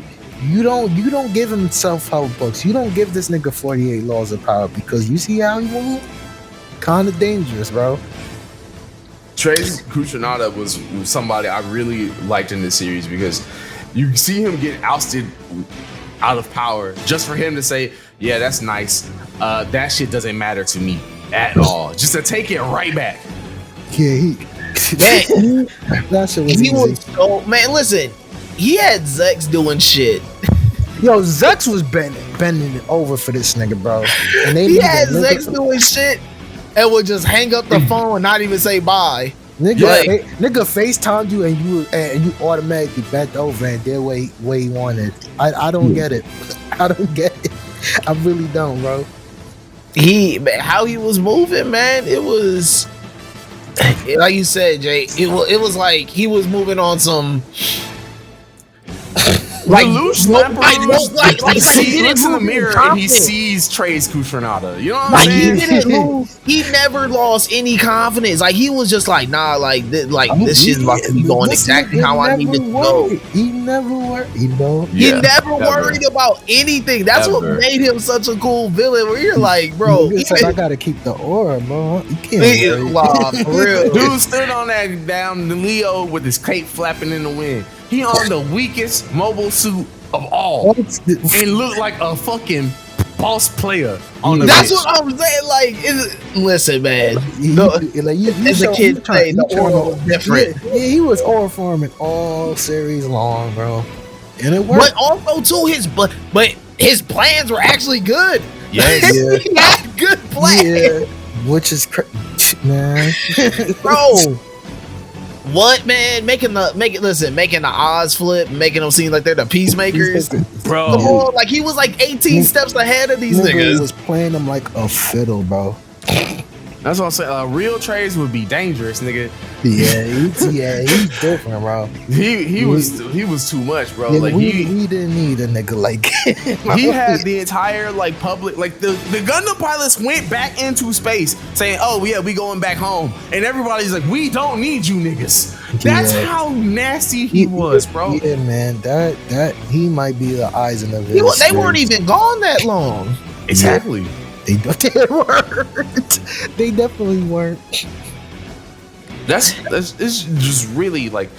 B: You don't give him self-help books. You don't give this nigga 48 laws of power because you see how he move? Kind of dangerous, bro.
A: Craze Kushinaga was somebody I really liked in this series because you see him get ousted out of power just for him to say, yeah, that's nice. That shit doesn't matter to me at all. Just to take it right back.
B: Yeah, that shit was easy.
C: Man, listen, he had Zex doing shit.
B: Yo, Zex was bending it over for this nigga, bro. And
C: he had Zex doing shit and would just hang up the phone and not even say bye.
B: Nigga FaceTimed you and you automatically bent over and did what he wanted. I don't get it. I don't get it. I really don't, bro.
C: How he was moving, man, it was like you said, Jay. It was like he was moving on some Like,
A: Lelouch,
C: like
A: he looks in the mirror and he
C: confidence.
A: sees Trey's Kushranada. You know what I'm
C: Like he
A: saying?
C: didn't lose. He never lost any confidence. Like he was just like, nah, like this shit's about to be going
B: This
C: exactly
B: nigga
C: how I need it to
B: never
C: go.
B: worried. He never worried, you know.
C: He
A: Yeah,
C: never
A: ever.
C: worried about anything. That's
A: Ever.
C: what made him such a cool villain. Where you're like, bro,
B: Nigga said, I gotta keep the aura, bro. You can't worry.
C: Wow, for real.
A: Dude stood on that down the Leo with his cape flapping in the wind. He on the weakest mobile suit of all and looked like a fucking boss player on the
C: That's
A: bitch.
C: what I'm saying. Like, listen, man.
B: The
C: kid say the aura was different.
B: Yeah, he was aura forming all series long, bro, and it worked.
C: But also too, but his plans were actually good.
A: Yes.
B: Yeah.
C: He had good plans,
B: Yeah, which is man,
C: bro. What, man? Making the odds flip, making them seem like they're the peacemakers,
A: Bro.
C: Come on, like he was like 18 steps ahead of these
B: Nigga
C: niggas.
B: was playing them like a fiddle, bro.
A: That's what I'm saying. Real trades would be dangerous, nigga.
B: Yeah, he's different, bro.
A: He was too much, bro.
B: Yeah,
A: Like
B: we didn't need a nigga like
A: he had the entire like public, like the Gundam pilots went back into space saying, "Oh yeah, we going back home," and everybody's like, "We don't need you niggas." That's
B: Yeah.
A: how nasty he was, bro.
B: Yeah, man, that he might be the eyes in the
C: They weren't even gone that long.
A: Exactly.
B: They weren't. They definitely weren't.
A: That's it's just really like,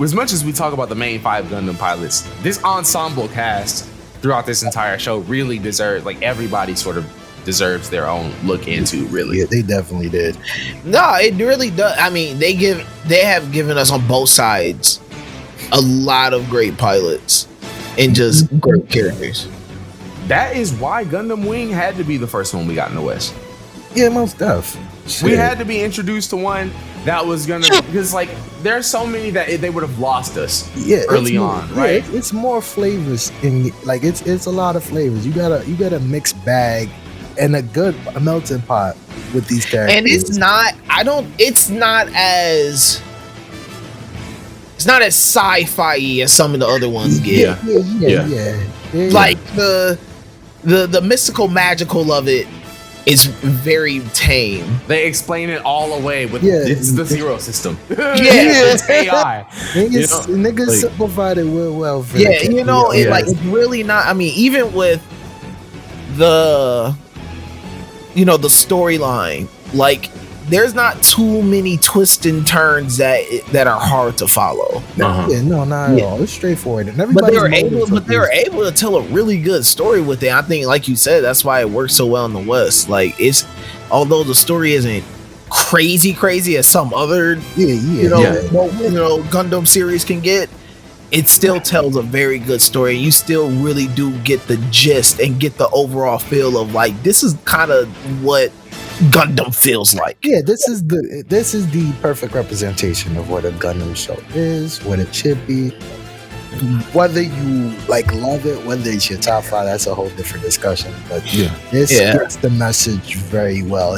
A: as much as we talk about the main 5 Gundam pilots, this ensemble cast throughout this entire show really deserves, like, everybody sort of deserves their own look into, really.
B: Yeah, they definitely did.
C: No, it really does. I mean, they have given us on both sides a lot of great pilots and just great characters.
A: That is why Gundam Wing had to be the first one we got in the West.
B: Yeah, most def.
A: We had to be introduced to one that was gonna, because like there's so many that they would have lost us early on, right?
B: Yeah, it's more flavors in, like, it's a lot of flavors. You got a mixed bag and a good melting pot with these characters.
C: And it's not as sci-fi as some of the other ones get.
B: Yeah.
C: Like the mystical magical of it is very tame.
A: They explain it all away with it's the zero system.
C: It's
A: AI.
B: Niggas simplified it real well. For
C: Like it's really not. I mean, even with the the storyline, like there's not too many twists and turns that are hard to follow.
B: Not at all. It's straightforward. And
C: But they were able to tell a really good story with it. I think, like you said, that's why it works so well in the West. Like, it's, although the story isn't crazy as some other Gundam series can get, it still tells a very good story. You still really do get the gist and get the overall feel of, like, this is kind of what Gundam feels like.
B: Yeah, this is the perfect representation of what a Gundam show is, what it should be. Whether you like love it, whether it's your top 5, that's a whole different discussion. But this gets the message very well,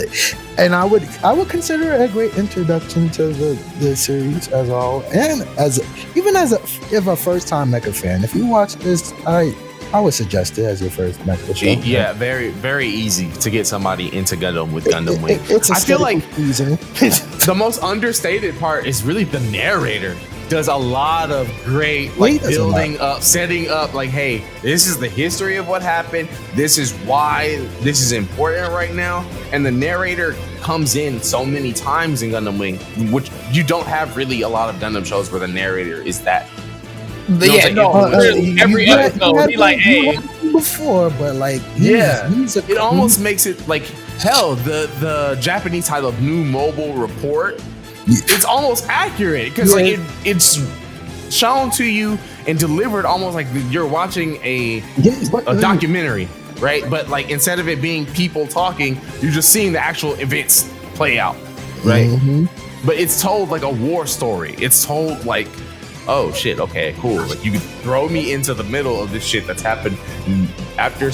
B: and I would consider it a great introduction to the series as a whole, and if a first time Mecha fan, if you watch this, I would suggest it as your first Mecha show.
A: Yeah, very, very easy to get somebody into Gundam with Gundam Wing. I feel like the most understated part is really the narrator does a lot of great building up, setting up, like, hey, this is the history of what happened. This is why this is important right now. And the narrator comes in so many times in Gundam Wing, which you don't have really a lot of Gundam shows where the narrator is that.
C: Every episode, he like, hey,
B: before, but like,
A: it almost makes it like hell. The Japanese title of New Mobile Report, it's almost accurate because like it's shown to you and delivered almost like you're watching a documentary, right? But like instead of it being people talking, you're just seeing the actual events play out, right? But it's told like a war story. It's told like, oh shit, okay, cool. Like you could throw me into the middle of this shit that's happened after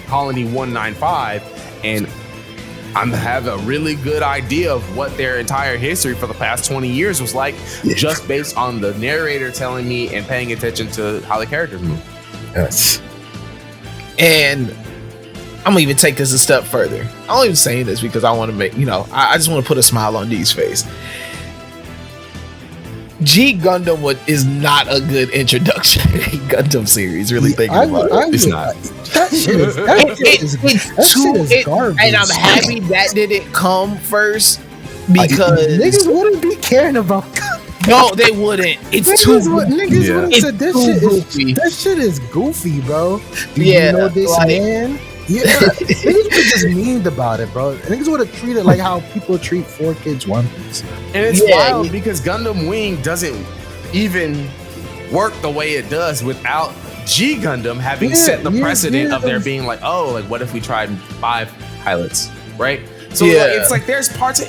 A: Colony 195, and have a really good idea of what their entire history for the past 20 years was like, just based on the narrator telling me and paying attention to how the characters move.
B: Yes.
C: And I'm gonna even take this a step further. I'm only saying this because I want to make, I just want to put a smile on D's face. G Gundam is not a good introduction to the Gundam series. Really thinking about it, it's not.
B: That shit is garbage.
C: And I'm happy that didn't come first because
B: niggas wouldn't be caring about.
C: No, they wouldn't. It's too.
B: Niggas would have said that shit is goofy, bro. Do you know this man? Yeah, niggas would just memed about it, bro. Niggas would have treated like how people treat 4Kids One Piece.
A: And it's wild because Gundam Wing doesn't even work the way it does without G Gundam having set the precedent of there being like, oh, like what if we tried 5 pilots, right? So it's like there's parts.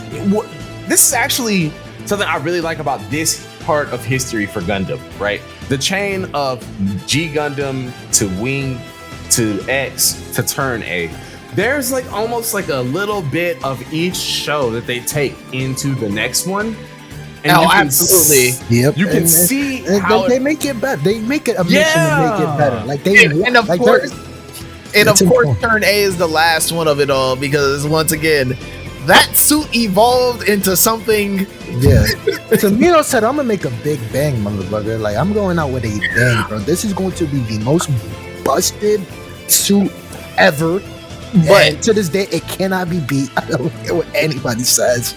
A: This is actually something I really like about this part of history for Gundam, right? The chain of G Gundam to Wing to X to Turn A. There's like almost like a little bit of each show that they take into the next one. And
C: absolutely.
A: You can see how
B: they make it better. They make it a mission to make it better. Like they
C: and of course, Turn A is the last one of it all because once again, that suit evolved into something.
B: Yeah. So Mino said, "I'm gonna make a big bang, motherfucker. Like I'm going out with a bang, bro. This is going to be the most busted suit ever." But to this day, it cannot be beat. I don't care what anybody says.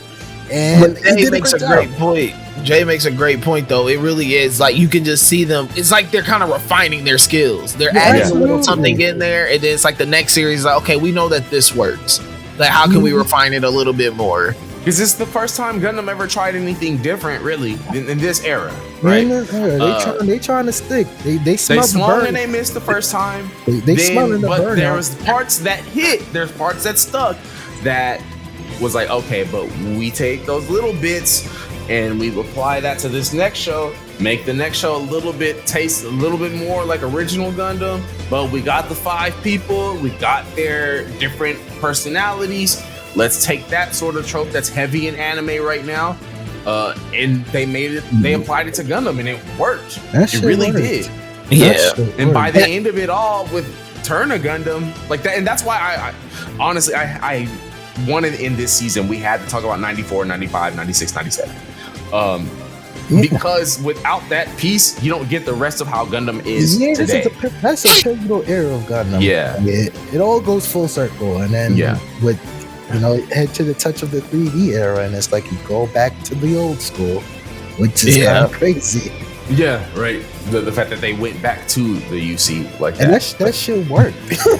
B: And
C: Jay makes a great point. Jay makes a great point, though. It really is like you can just see them. It's like they're kind of refining their skills. They're adding a little something in there, and then it's like the next series is like, okay, we know that this works. Like, how can we refine it a little bit more?
A: Because this is the first time Gundam ever tried anything different, really, in this era, right?
B: They trying to stick. They
A: swung and they missed the first time.
B: They smelled the burn.
A: But there was parts that hit. There's parts that stuck. That was like, okay, but we take those little bits and we apply that to this next show. Make the next show taste a little bit more like original Gundam. But we got the 5 people. We got their different personalities. Let's take that sort of trope that's heavy in anime right now, and they applied it to Gundam, and it worked. It really did.
C: Yeah.
A: And by the end of it all, with Turn a Gundam like that, and that's why I honestly wanted in this season we had to talk about 94, 95, 96, 97. Because without that piece, you don't get the rest of how Gundam is today.
B: That's a pivotal era of Gundam.
A: Yeah.
B: It all goes full circle, and then with head to the touch of the 3D era, and it's like you go back to the old school, which is kind of crazy.
A: Yeah, right. The fact that they went back to the UC like
B: and
A: that.
B: that shit worked.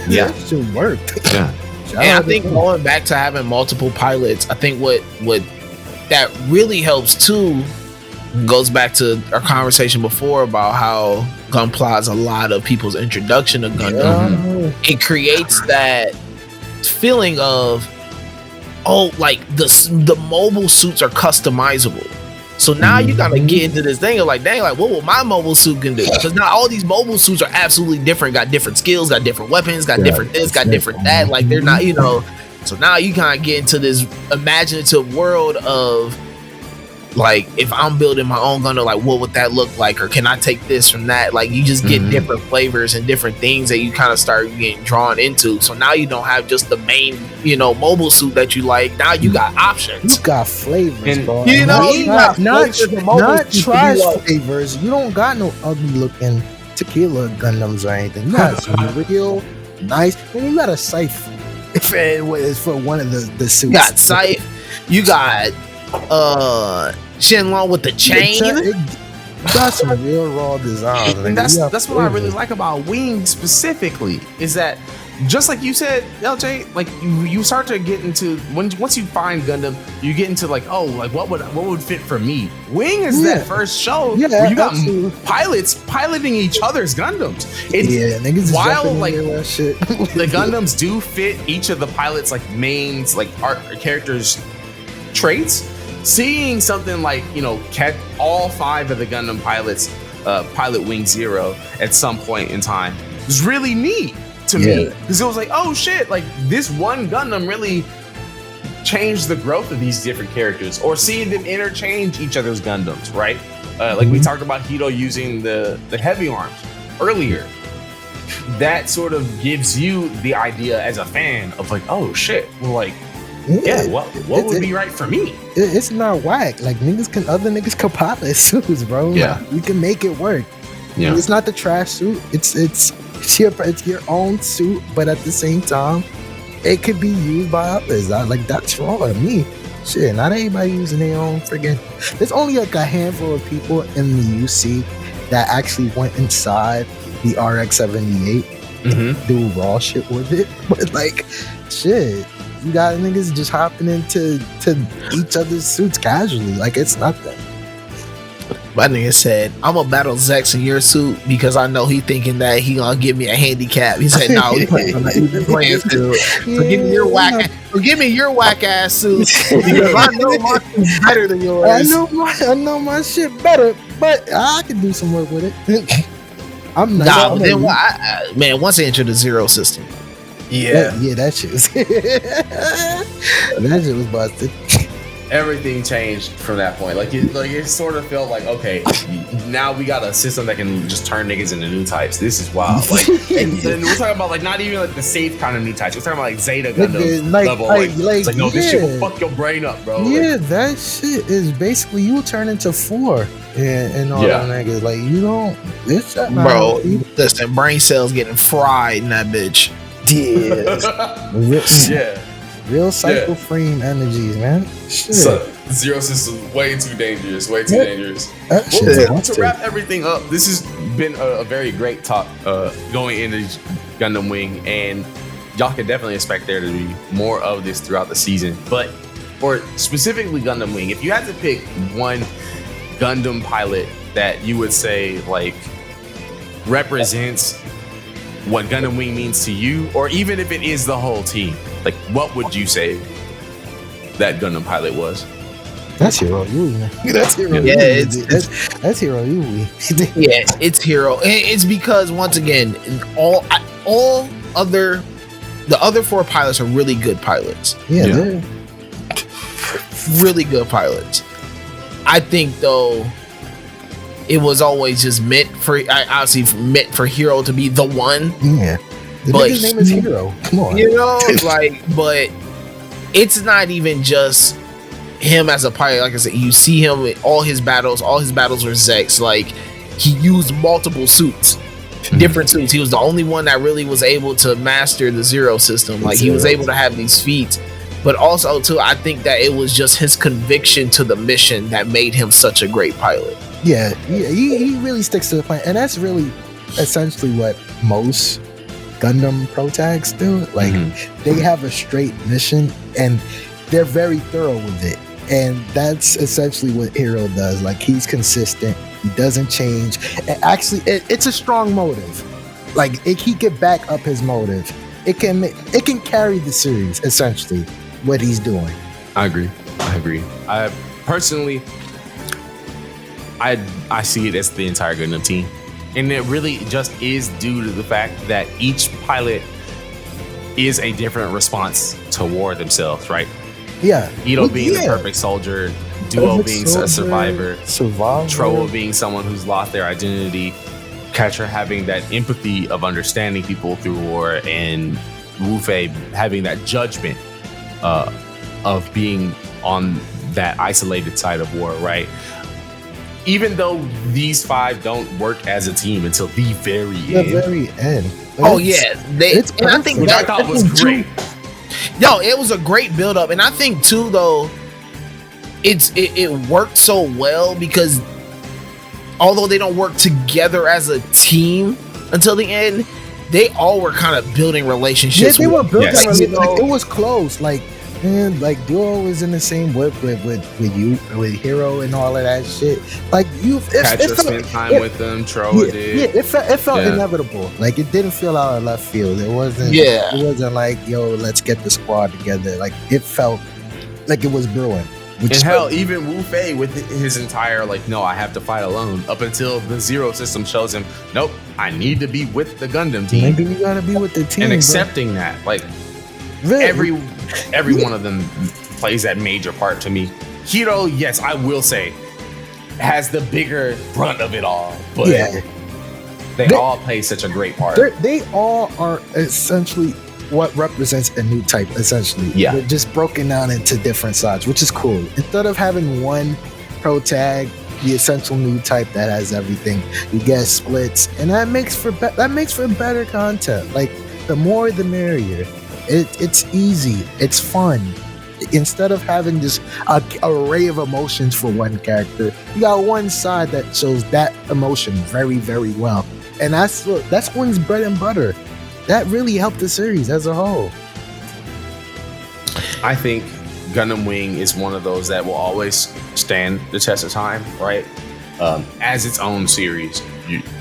A: Yeah,
B: that shit worked.
A: Yeah.
C: And I think going back to having multiple pilots, I think what that really helps too goes back to our conversation before about how Gunpla is a lot of people's introduction to Gundam. It creates that feeling of like the mobile suits are customizable. So now you gotta get into this thing of like, dang, like what will my mobile suit can do? Because now all these mobile suits are absolutely different, got different skills, got different weapons, got different this, got different that. Like they're not, so now you kind of get into this imaginative world of like, if I'm building my own Gundam, like what would that look like? Or can I take this from that? Like you just get different flavors and different things that you kind of start getting drawn into. So now you don't have just the main, mobile suit that you like. Now you got options.
B: You got flavors, bro.
C: Not
B: trash flavors. You don't got no ugly looking tequila Gundams or anything. You got some real nice. And you got a Scythe for one of the suits.
C: You got Scythe. You got Shenlong with the chain.
B: That's some real raw design.
A: And that's what I really like about Wing specifically, is that just like you said, LJ, like you start to get into once you find Gundam, you get into like, oh, like what would fit for me. Wing is that first show where you got pilots piloting each other's Gundams. It's while like the Gundams do fit each of the pilots like mains like art characters traits. Seeing something like, all 5 of the Gundam pilots pilot Wing 0 at some point in time was really neat to me, because it was like, oh shit, like this one Gundam really changed the growth of these different characters, or seeing them interchange each other's Gundams, right? Like we talked about Heero using the heavy arms earlier. That sort of gives you the idea as a fan of like, oh shit, well, like, what would be right for me?
B: It's not whack. Like other niggas can pop their suits, bro.
A: Yeah,
B: like, you can make it work. Yeah, it's not the trash suit. It's your own suit, but at the same time, it could be used by others. That's wrong with me. Shit, not everybody using their own friggin'. There's only like a handful of people in the UC that actually went inside the RX-78, do raw shit with it. But like, shit, you got niggas just hopping into each other's suits casually. Like, it's nothing.
C: My nigga said, I'm gonna battle Zex in your suit because I know he thinking that he gonna give me a handicap. He said, no, he's playing suit. So give me your whack ass suit because I know my shit's better than yours.
B: I know my shit better, but I can do some work with it. I'm not.
C: Man, once they enter the Zero system.
B: That shit was that shit was busted.
A: Everything changed from that point. Like it sort of felt like, okay, now we got a system that can just turn niggas into new types. This is wild. Like, and we're talking about like not even like the safe kind of new types. We're talking about like Zeta Gundam level. It's like, no, this shit will fuck your brain up, bro.
B: Yeah,
A: like,
B: that shit is basically you will turn into 4 and all that niggas. Like you don't. It's
C: bro. Listen, brain cells getting fried in that bitch.
B: Yeah. Real cycle frame energies, man. Shit.
A: So, Zero system way too dangerous. Way too dangerous. To wrap everything up, this has been a very great talk going into Gundam Wing, and y'all can definitely expect there to be more of this throughout the season. But for specifically Gundam Wing, if you had to pick one Gundam pilot that you would say like represents what Gundam Wing means to you, or even if it is the whole team, like what would you say that Gundam pilot was?
B: That's Heero Yui. That's Heero Yui. That's Heero Yui.
C: Yeah, it's Heero. It's because once again, the other 4 pilots are really good pilots.
B: Yeah.
C: Really good pilots. I think though, it was always just meant for Heero to be the one.
B: Yeah. But his name is Heero. Come on.
C: You know, like, but it's not even just him as a pilot. Like I said, you see him in all his battles were Zex. Like, he used multiple suits, different suits. He was the only one that really was able to master the Zero system. Like, he was able to have these feats. But also, too, I think that it was just his conviction to the mission that made him such a great pilot.
B: Yeah, he really sticks to the plan, and that's really essentially what most Gundam pro tags do. Like, they have a straight mission, and they're very thorough with it, and that's essentially what Heero does. Like, he's consistent, he doesn't change, and actually, it's a strong motive. Like, he can back up his motive. It can carry the series, essentially, what he's doing.
A: I agree. I personally, I see it as the entire Gundam team, and it really just is due to the fact that each pilot is a different response toward themselves, right?
B: Yeah.
A: Ito being the perfect soldier, Duo being a survivor, Trowa being someone who's lost their identity, Quatre having that empathy of understanding people through war, and Wufei having that judgment of being on that isolated side of war, right? Even though these 5 don't work as a team until the very end.
C: Oh yeah, and I think
A: I thought was great.
C: Yo, it was a great build up, and I think too though, it worked so well because although they don't work together as a team until the end, they all were kind of building relationships.
B: Yeah, they were building relationships. Like, it was close. Like, man, like Duo was in the same whip with Heero and all of that shit. Like,
A: Quatre spent time with them. Trowa did.
B: Yeah, it felt inevitable. Like, it didn't feel out of left field. It wasn't. Yeah. It wasn't like, yo, let's get the squad together. Like, it felt like it was brewing.
A: And hell, even Wufei with his entire like, no, I have to fight alone, up until the Zero system shows him, nope, I need to be with the Gundam team.
B: Maybe you gotta be with the team.
A: And accepting that, like, really? every one of them plays that major part to me. Heero, yes, I will say, has the bigger brunt of it all, but they all play such a great part.
B: They all are essentially what represents a new type, essentially.
A: Yeah.
B: They're just broken down into different sides, which is cool. Instead of having one pro tag, the essential new type that has everything, you get splits, and that makes for better content. Like, the more the merrier. It's easy, it's fun. Instead of having this array of emotions for one character, you got one side that shows that emotion very, very well, and that's Wing's bread and butter. That really helped the series as a whole.
A: I think Gundam Wing is one of those that will always stand the test of time, right? As its own series.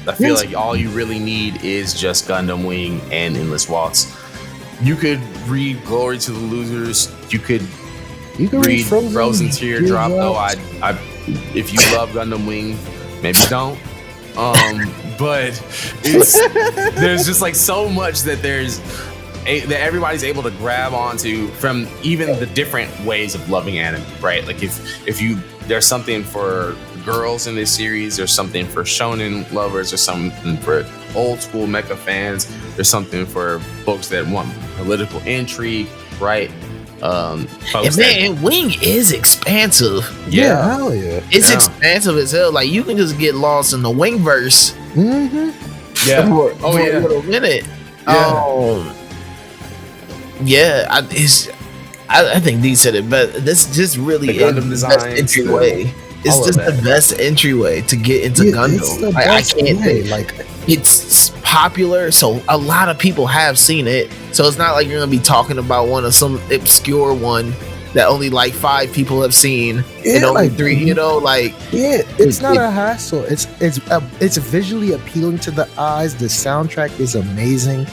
A: I feel like all you really need is just Gundam Wing and Endless Waltz. You could read Glory to the Losers. You could read Frozen Teardrop. Though if you love Gundam Wing, maybe don't. But there's just like so much that that everybody's able to grab onto from even the different ways of loving anime, right? Like if there's something for girls in this series, there's something for shonen lovers, there's something for old school mecha fans, there's something for folks that want political intrigue, right?
C: And Wing is expansive.
B: Yeah, hell yeah.
C: It's expansive as hell. Like, you can just get lost in the Wingverse.
B: Mm-hmm.
A: Yeah.
C: For a minute.
A: Yeah.
C: I think Dee said it, but this just really
A: the Gundam
C: is the best entryway. It's just the best entryway to get into Gundam. Like, I can't think. Like, it's popular, so a lot of people have seen it. So it's not like you're gonna be talking about some obscure one that only like 5 people have seen, and only 3. You know, like
B: it's not a hassle. It's visually appealing to the eyes. The soundtrack is amazing.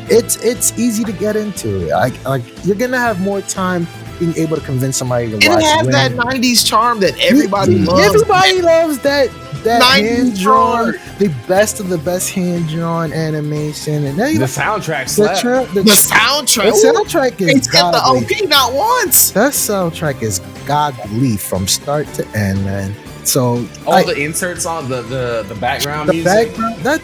B: It's easy to get into. Like you're gonna have more time being able to convince somebody to watch.
C: It has that 90s charm that everybody loves.
B: Everybody loves that
C: 90s
B: hand-drawn, the best of the best hand-drawn animation, and then
A: the soundtrack slaps.
C: The
B: soundtrack is godly.
C: The OP not once.
B: That soundtrack is godly from start to end, man. So
A: all the inserts on the background music.
B: That's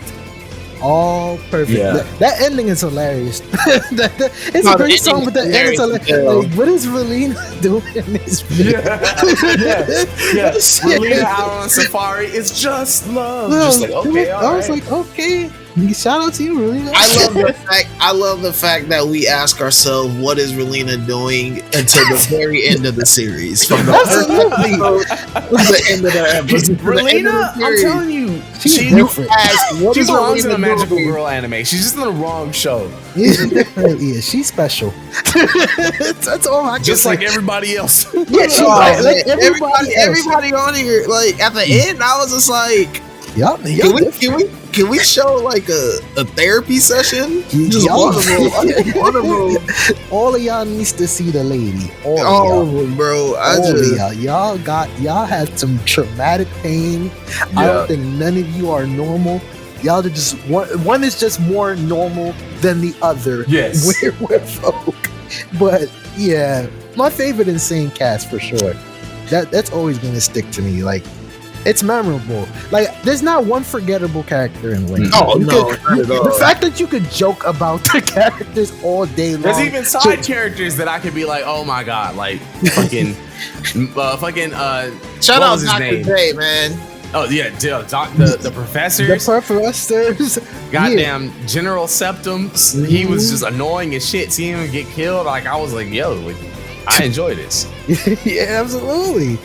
B: all perfect.
A: Yeah.
B: That ending is hilarious. It's a great song, but the ending is hilarious. Like, what is Relina doing in this video?
A: Yeah. Relina out on safari. It's just love. Just like, okay,
B: I was like, okay. Shout out to you, Relina.
C: I love the fact that we ask ourselves, what is Relina doing until the very end of the series? From the end of the episode.
A: Relina, I'm telling you,
B: she's different.
A: She belongs in a magical girl anime. She's just in the wrong show.
B: Yeah, she's special. That's all I can
A: just
B: say.
A: like everybody else.
B: Yeah, she's like
C: everybody on here. Like, at the end, I was just like, Can we show like a therapy session?
B: All of y'all needs to see the lady.
C: Bro,
B: y'all had some traumatic pain. Yeah. I don't think none of you are normal. Y'all are just one is just more normal than the other.
A: Yes,
B: we're folk. But yeah, my favorite insane cast for sure. That's always going to stick to me. Like, it's memorable. Like, there's not one forgettable character in Wing. The fact that you could joke about the characters all day long.
A: There's even side characters that I could be like, oh my god, like fucking,
C: shout out Dr. J, man.
A: Oh yeah, the professors.
B: The professors.
A: Goddamn General Septums. Mm-hmm. He was just annoying as shit. Seeing him get killed, like I was like, yo, I enjoy this.
B: Yeah, absolutely.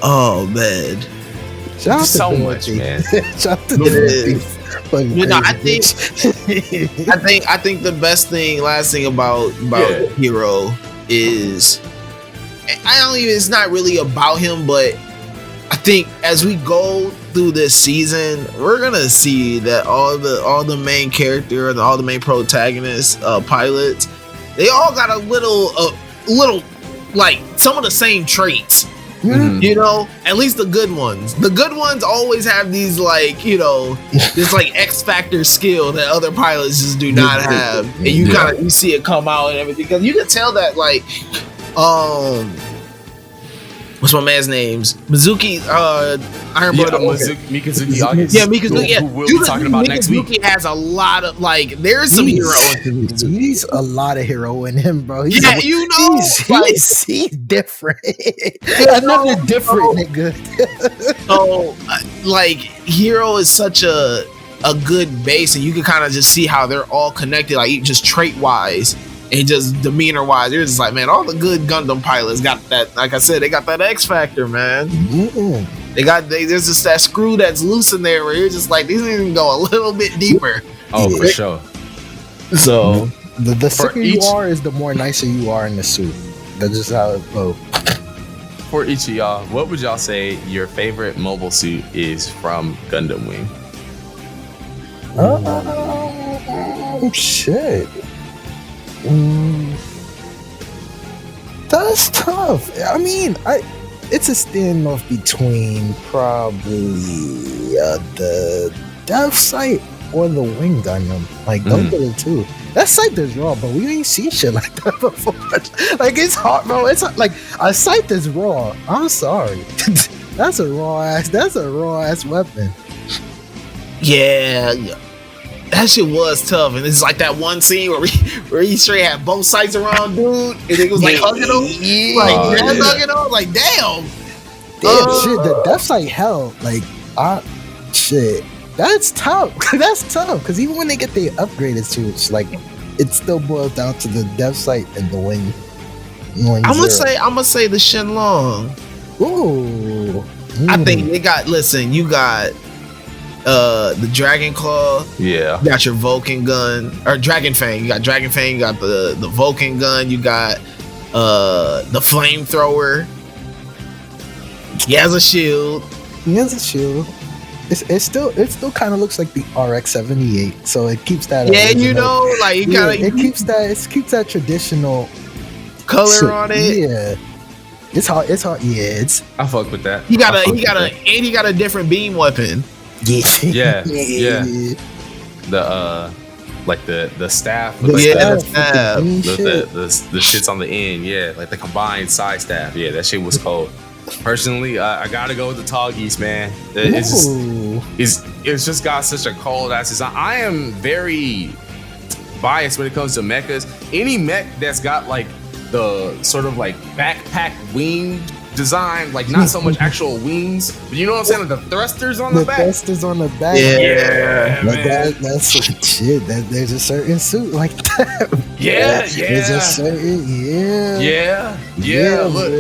C: Oh man,
B: shout out
A: so much, man.
B: Shout out to Dorothy.
C: I think the last thing about Heero is, it's not really about him, but I think as we go through this season, we're gonna see that all the main character and all the main protagonists, pilots, they all got a little like some of the same traits. Mm-hmm. You know, at least the good ones. The good ones always have these this like X Factor skill that other pilots just do not have, and you see it come out and everything. Because you can tell that like what's my man's names? Mizuki, Iron Blood.
A: Mikazuki August.
C: Yeah, Mikazuki. Yeah,
A: who we'll be talking about next week.
C: Mikazuki has a lot of like. There's some hero.
B: He's a lot of hero in him, bro. He's he's different. Another different nigga.
C: So, like, Heero is such a good base, and you can kind of just see how they're all connected, like just trait wise and just demeanor wise. They're just like, man, all the good Gundam pilots got that. Like I said, they got that X factor, man. There's just that screw that's loose in there where you're just like, these need to go a little bit deeper.
A: Oh, for sure.
B: So the sicker you are is the more nicer you are in the suit. That's just how it goes.
A: For each of y'all, what would y'all say your favorite mobile suit is from Gundam Wing?
B: Shit. That's tough. I mean, it's a standoff between probably the Death Sight or the Wing Gundam. Like, those are the two. That Sight is raw, but we ain't seen shit like that before. Like, it's hard, bro. It's like a Sight is raw. I'm sorry. That's a raw ass weapon.
C: Yeah. That shit was tough, and it's like that one scene where he straight had both sights around, dude, and it was like hugging him, hugging him, like damn,
B: shit. The Death Sight hell, like, shit. That's tough. That's tough because even when they get the upgraded suits, like, it still boils down to the Death Sight and the Wing.
C: I'm gonna say the Shenlong.
B: Ooh.
C: I think they got. Listen, you got. The Dragon Claw.
A: Yeah.
C: You got your Vulcan gun. Or Dragon Fang. You got Dragon Fang, you got the Vulcan gun, you got the flamethrower. He has a shield.
B: It still kind of looks like the RX-78, so it keeps that.
C: Yeah, you know, like you gotta.
B: It keeps that traditional
C: color on it.
B: Yeah. It's hard. Yeah,
A: I fuck with that.
C: He got a different beam weapon.
A: Yeah. The like the staff. The shits on the end. Yeah, like the combined side staff. Yeah, that shit was cold. Personally, I gotta go with the Toggies, man. It's just got such a cold ass design. I am very biased when it comes to mechas. Any mech that's got like the sort of like backpack wing design, like not so much actual wings, but you know what I'm saying? Like the thrusters on the back.
B: Thrusters on the back.
A: Yeah,
B: like that's shit. There's a certain suit like that.
A: Yeah.
B: There's a certain
A: Look,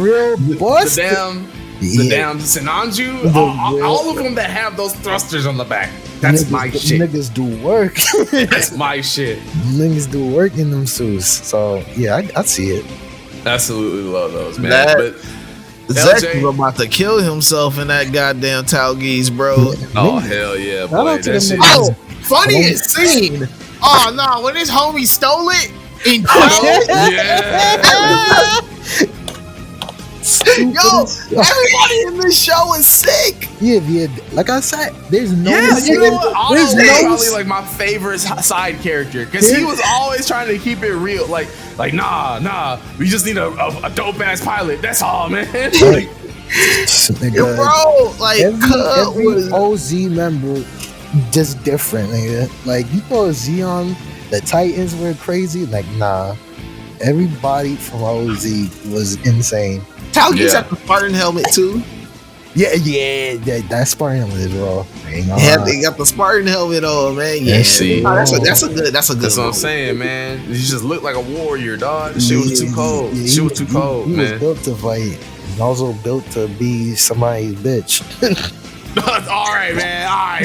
B: real bust.
A: The damn Sinanju, all of them that have those thrusters on the back. That's my shit.
B: Niggas do work.
A: That's my shit.
B: Niggas do work in them suits. So yeah, I see it.
A: Absolutely love those, man. But
C: Zach was about to kill himself in that goddamn Taugeese, bro.
A: Oh hell yeah, boy! That shit.
C: Oh, funniest scene. Oh no, when his homie stole it in Yo, everybody in this show is sick.
B: Yeah. Like I said, there's no.
A: You know what? There's probably like my favorite side character because he was always trying to keep it real. Like nah. We just need a dope ass pilot. That's all, man.
C: Bro, like
B: every OZ member just different, nigga. Like you throw Z on the Titans were crazy. Like nah, everybody from OZ was insane.
C: Taugeese had the Spartan helmet too.
B: Yeah, that Spartan helmet is raw.
C: Yeah, they got the Spartan helmet on, man. Yeah,
A: see.
C: That's a good. That's
A: what I'm saying, man. You just look like a warrior, dog. The shit was too cold.
B: Yeah,
A: shit was too cold, man.
B: He was built to fight. And also built to be somebody's bitch.
A: All right, man. All right.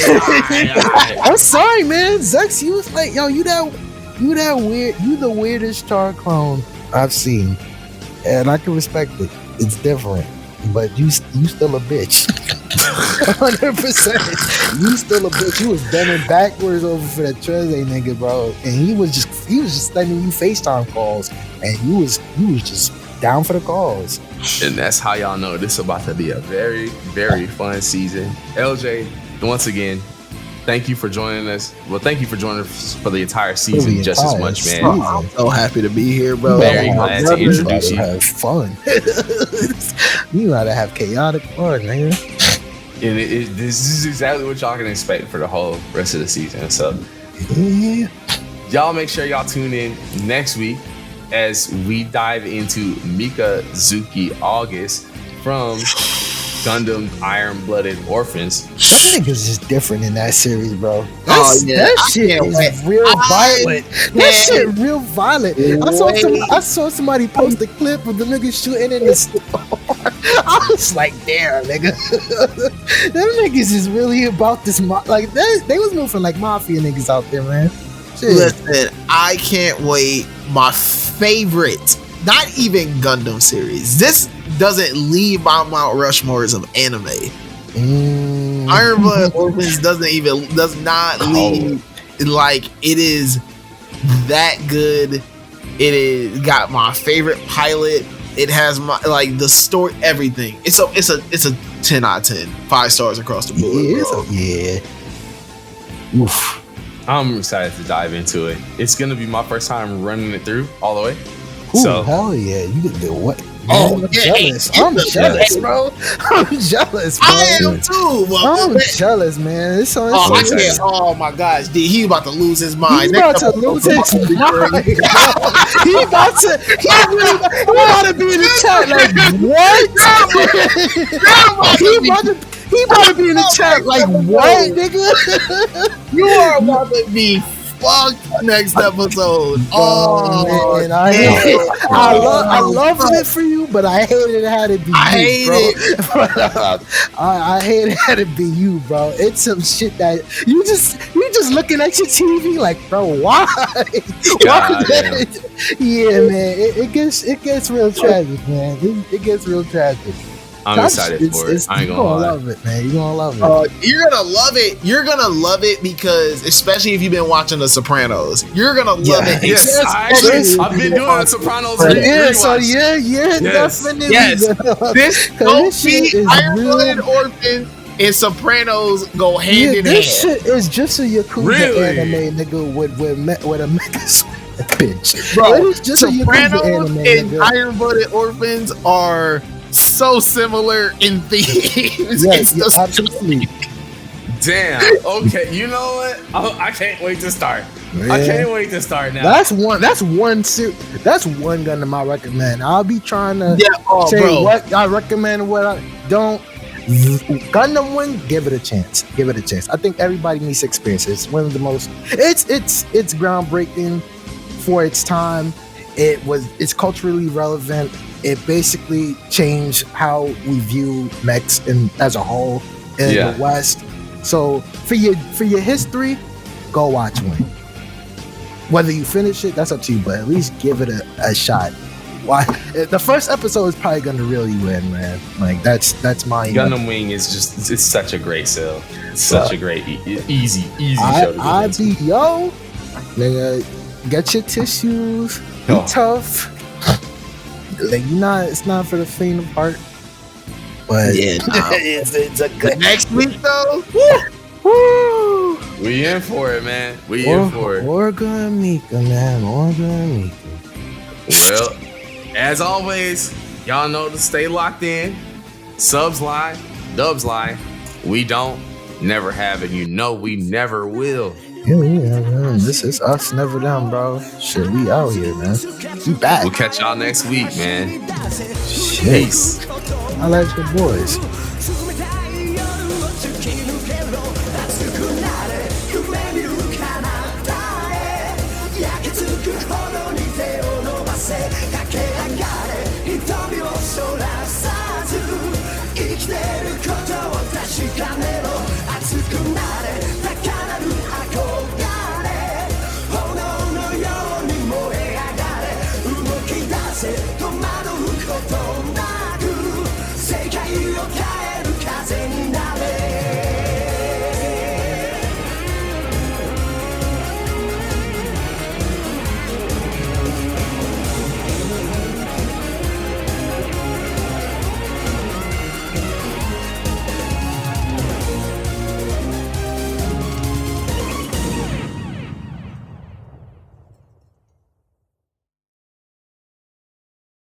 B: I'm sorry, man. Zex, you was like, yo, you that weird. You the weirdest star clone I've seen, and I can respect it. It's different, but you still a bitch. 100%. You still a bitch. You was bending backwards over for that Treze nigga, bro, and he was just sending you FaceTime calls, and you was just down for the calls.
A: And that's how y'all know this is about to be a very, very fun season. LJ, once again, thank you for joining us. Well, thank you for joining us for the entire season just as much, man.
C: I'm so happy to be here, bro.
A: Very glad to introduce you.
B: Have fun. You gotta have chaotic fun, man.
A: And this is exactly what y'all can expect for the whole rest of the season. So, y'all make sure y'all tune in next week as we dive into Mikazuki August from Gundam Iron-Blooded Orphans.
B: That nigga's just different in that series, bro.
C: That shit
B: is real violent. That shit real violent. I saw somebody post a clip of the nigga shooting in the store. I was like, damn, nigga. Them niggas is really about this. Like, they was moving like mafia niggas out there, man. Shit.
C: Listen, I can't wait. My favorite, not even Gundam series. This doesn't leave my Mount Rushmores of anime. Iron-Blooded Orphans does not leave. Like, it is that good. It is got my favorite pilot. It has my the story, everything. It's a 10 out of 10, 5 stars across the board.
B: Yeah. Oof.
A: I'm excited to dive into it. It's gonna be my first time running it through all the way.
B: Ooh,
A: so
B: hell yeah, you did the what?
C: Oh,
B: I'm jealous. I'm jealous, bro. I'm jealous, bro.
C: I am too.
B: I'm jealous, man. It's so
C: oh my gosh, dude, he about to lose his mind.
B: He's about to lose his mind. He about to be in the chat like what? He about to be in the chat like what, nigga?
C: You are about to be fucked next episode. Oh man,
B: I love it for you, but I hated it had to be you, bro. I hate it had to be you, bro. It's some shit that you just looking at your TV like, bro, why? Yeah, man. It gets real tragic, man. It gets real tragic.
A: I'm excited for it. I ain't gonna lie.
B: Love it, man. You're gonna love it.
C: You're gonna love it. You're gonna love it because, especially if you've been watching The Sopranos, you're gonna love it.
A: Yes, I've been doing The Sopranos.
B: Definitely.
C: This don't be Iron-Blooded Orphans and Sopranos go hand in hand.
B: This shit is just a Yakuza anime, nigga, with a mecha bitch.
C: Bro, Sopranos and Iron-Blooded Orphans are so similar in themes.
B: Yes, absolutely.
A: Damn. Okay, you know what? I can't wait to start. Man. I can't wait to start now.
B: That's one Gundam I recommend. I'll be trying to say what I recommend, what I don't. Gundam Wing, give it a chance. I think everybody needs to experience it. It's one of the most. It's groundbreaking for its time. It's culturally relevant. It basically changed how we view mechs as a whole in the West. So for your history, go watch Wing. Whether you finish it, that's up to you, but at least give it a shot. Why? The first episode is probably gonna reel you in, man. Like that's my
A: Gundam Wing is just it's such a great sell. It's such a great easy show to get into.
B: Nigga, get your tissues. Be tough. Like it's not for the faint of heart. But it's a good
C: next week though.
B: Woo!
A: We in for it, man. We in for it.
B: Orga Mika, man. Orga Mika.
A: Well, as always, y'all know to stay locked in. Subs lie, dubs lie. We don't, never have, and you know we never will.
B: Yeah, man. This is us, never them, bro. Shit, we out here, man. We back.
A: We'll catch y'all next week, man.
B: Peace. I like your boys.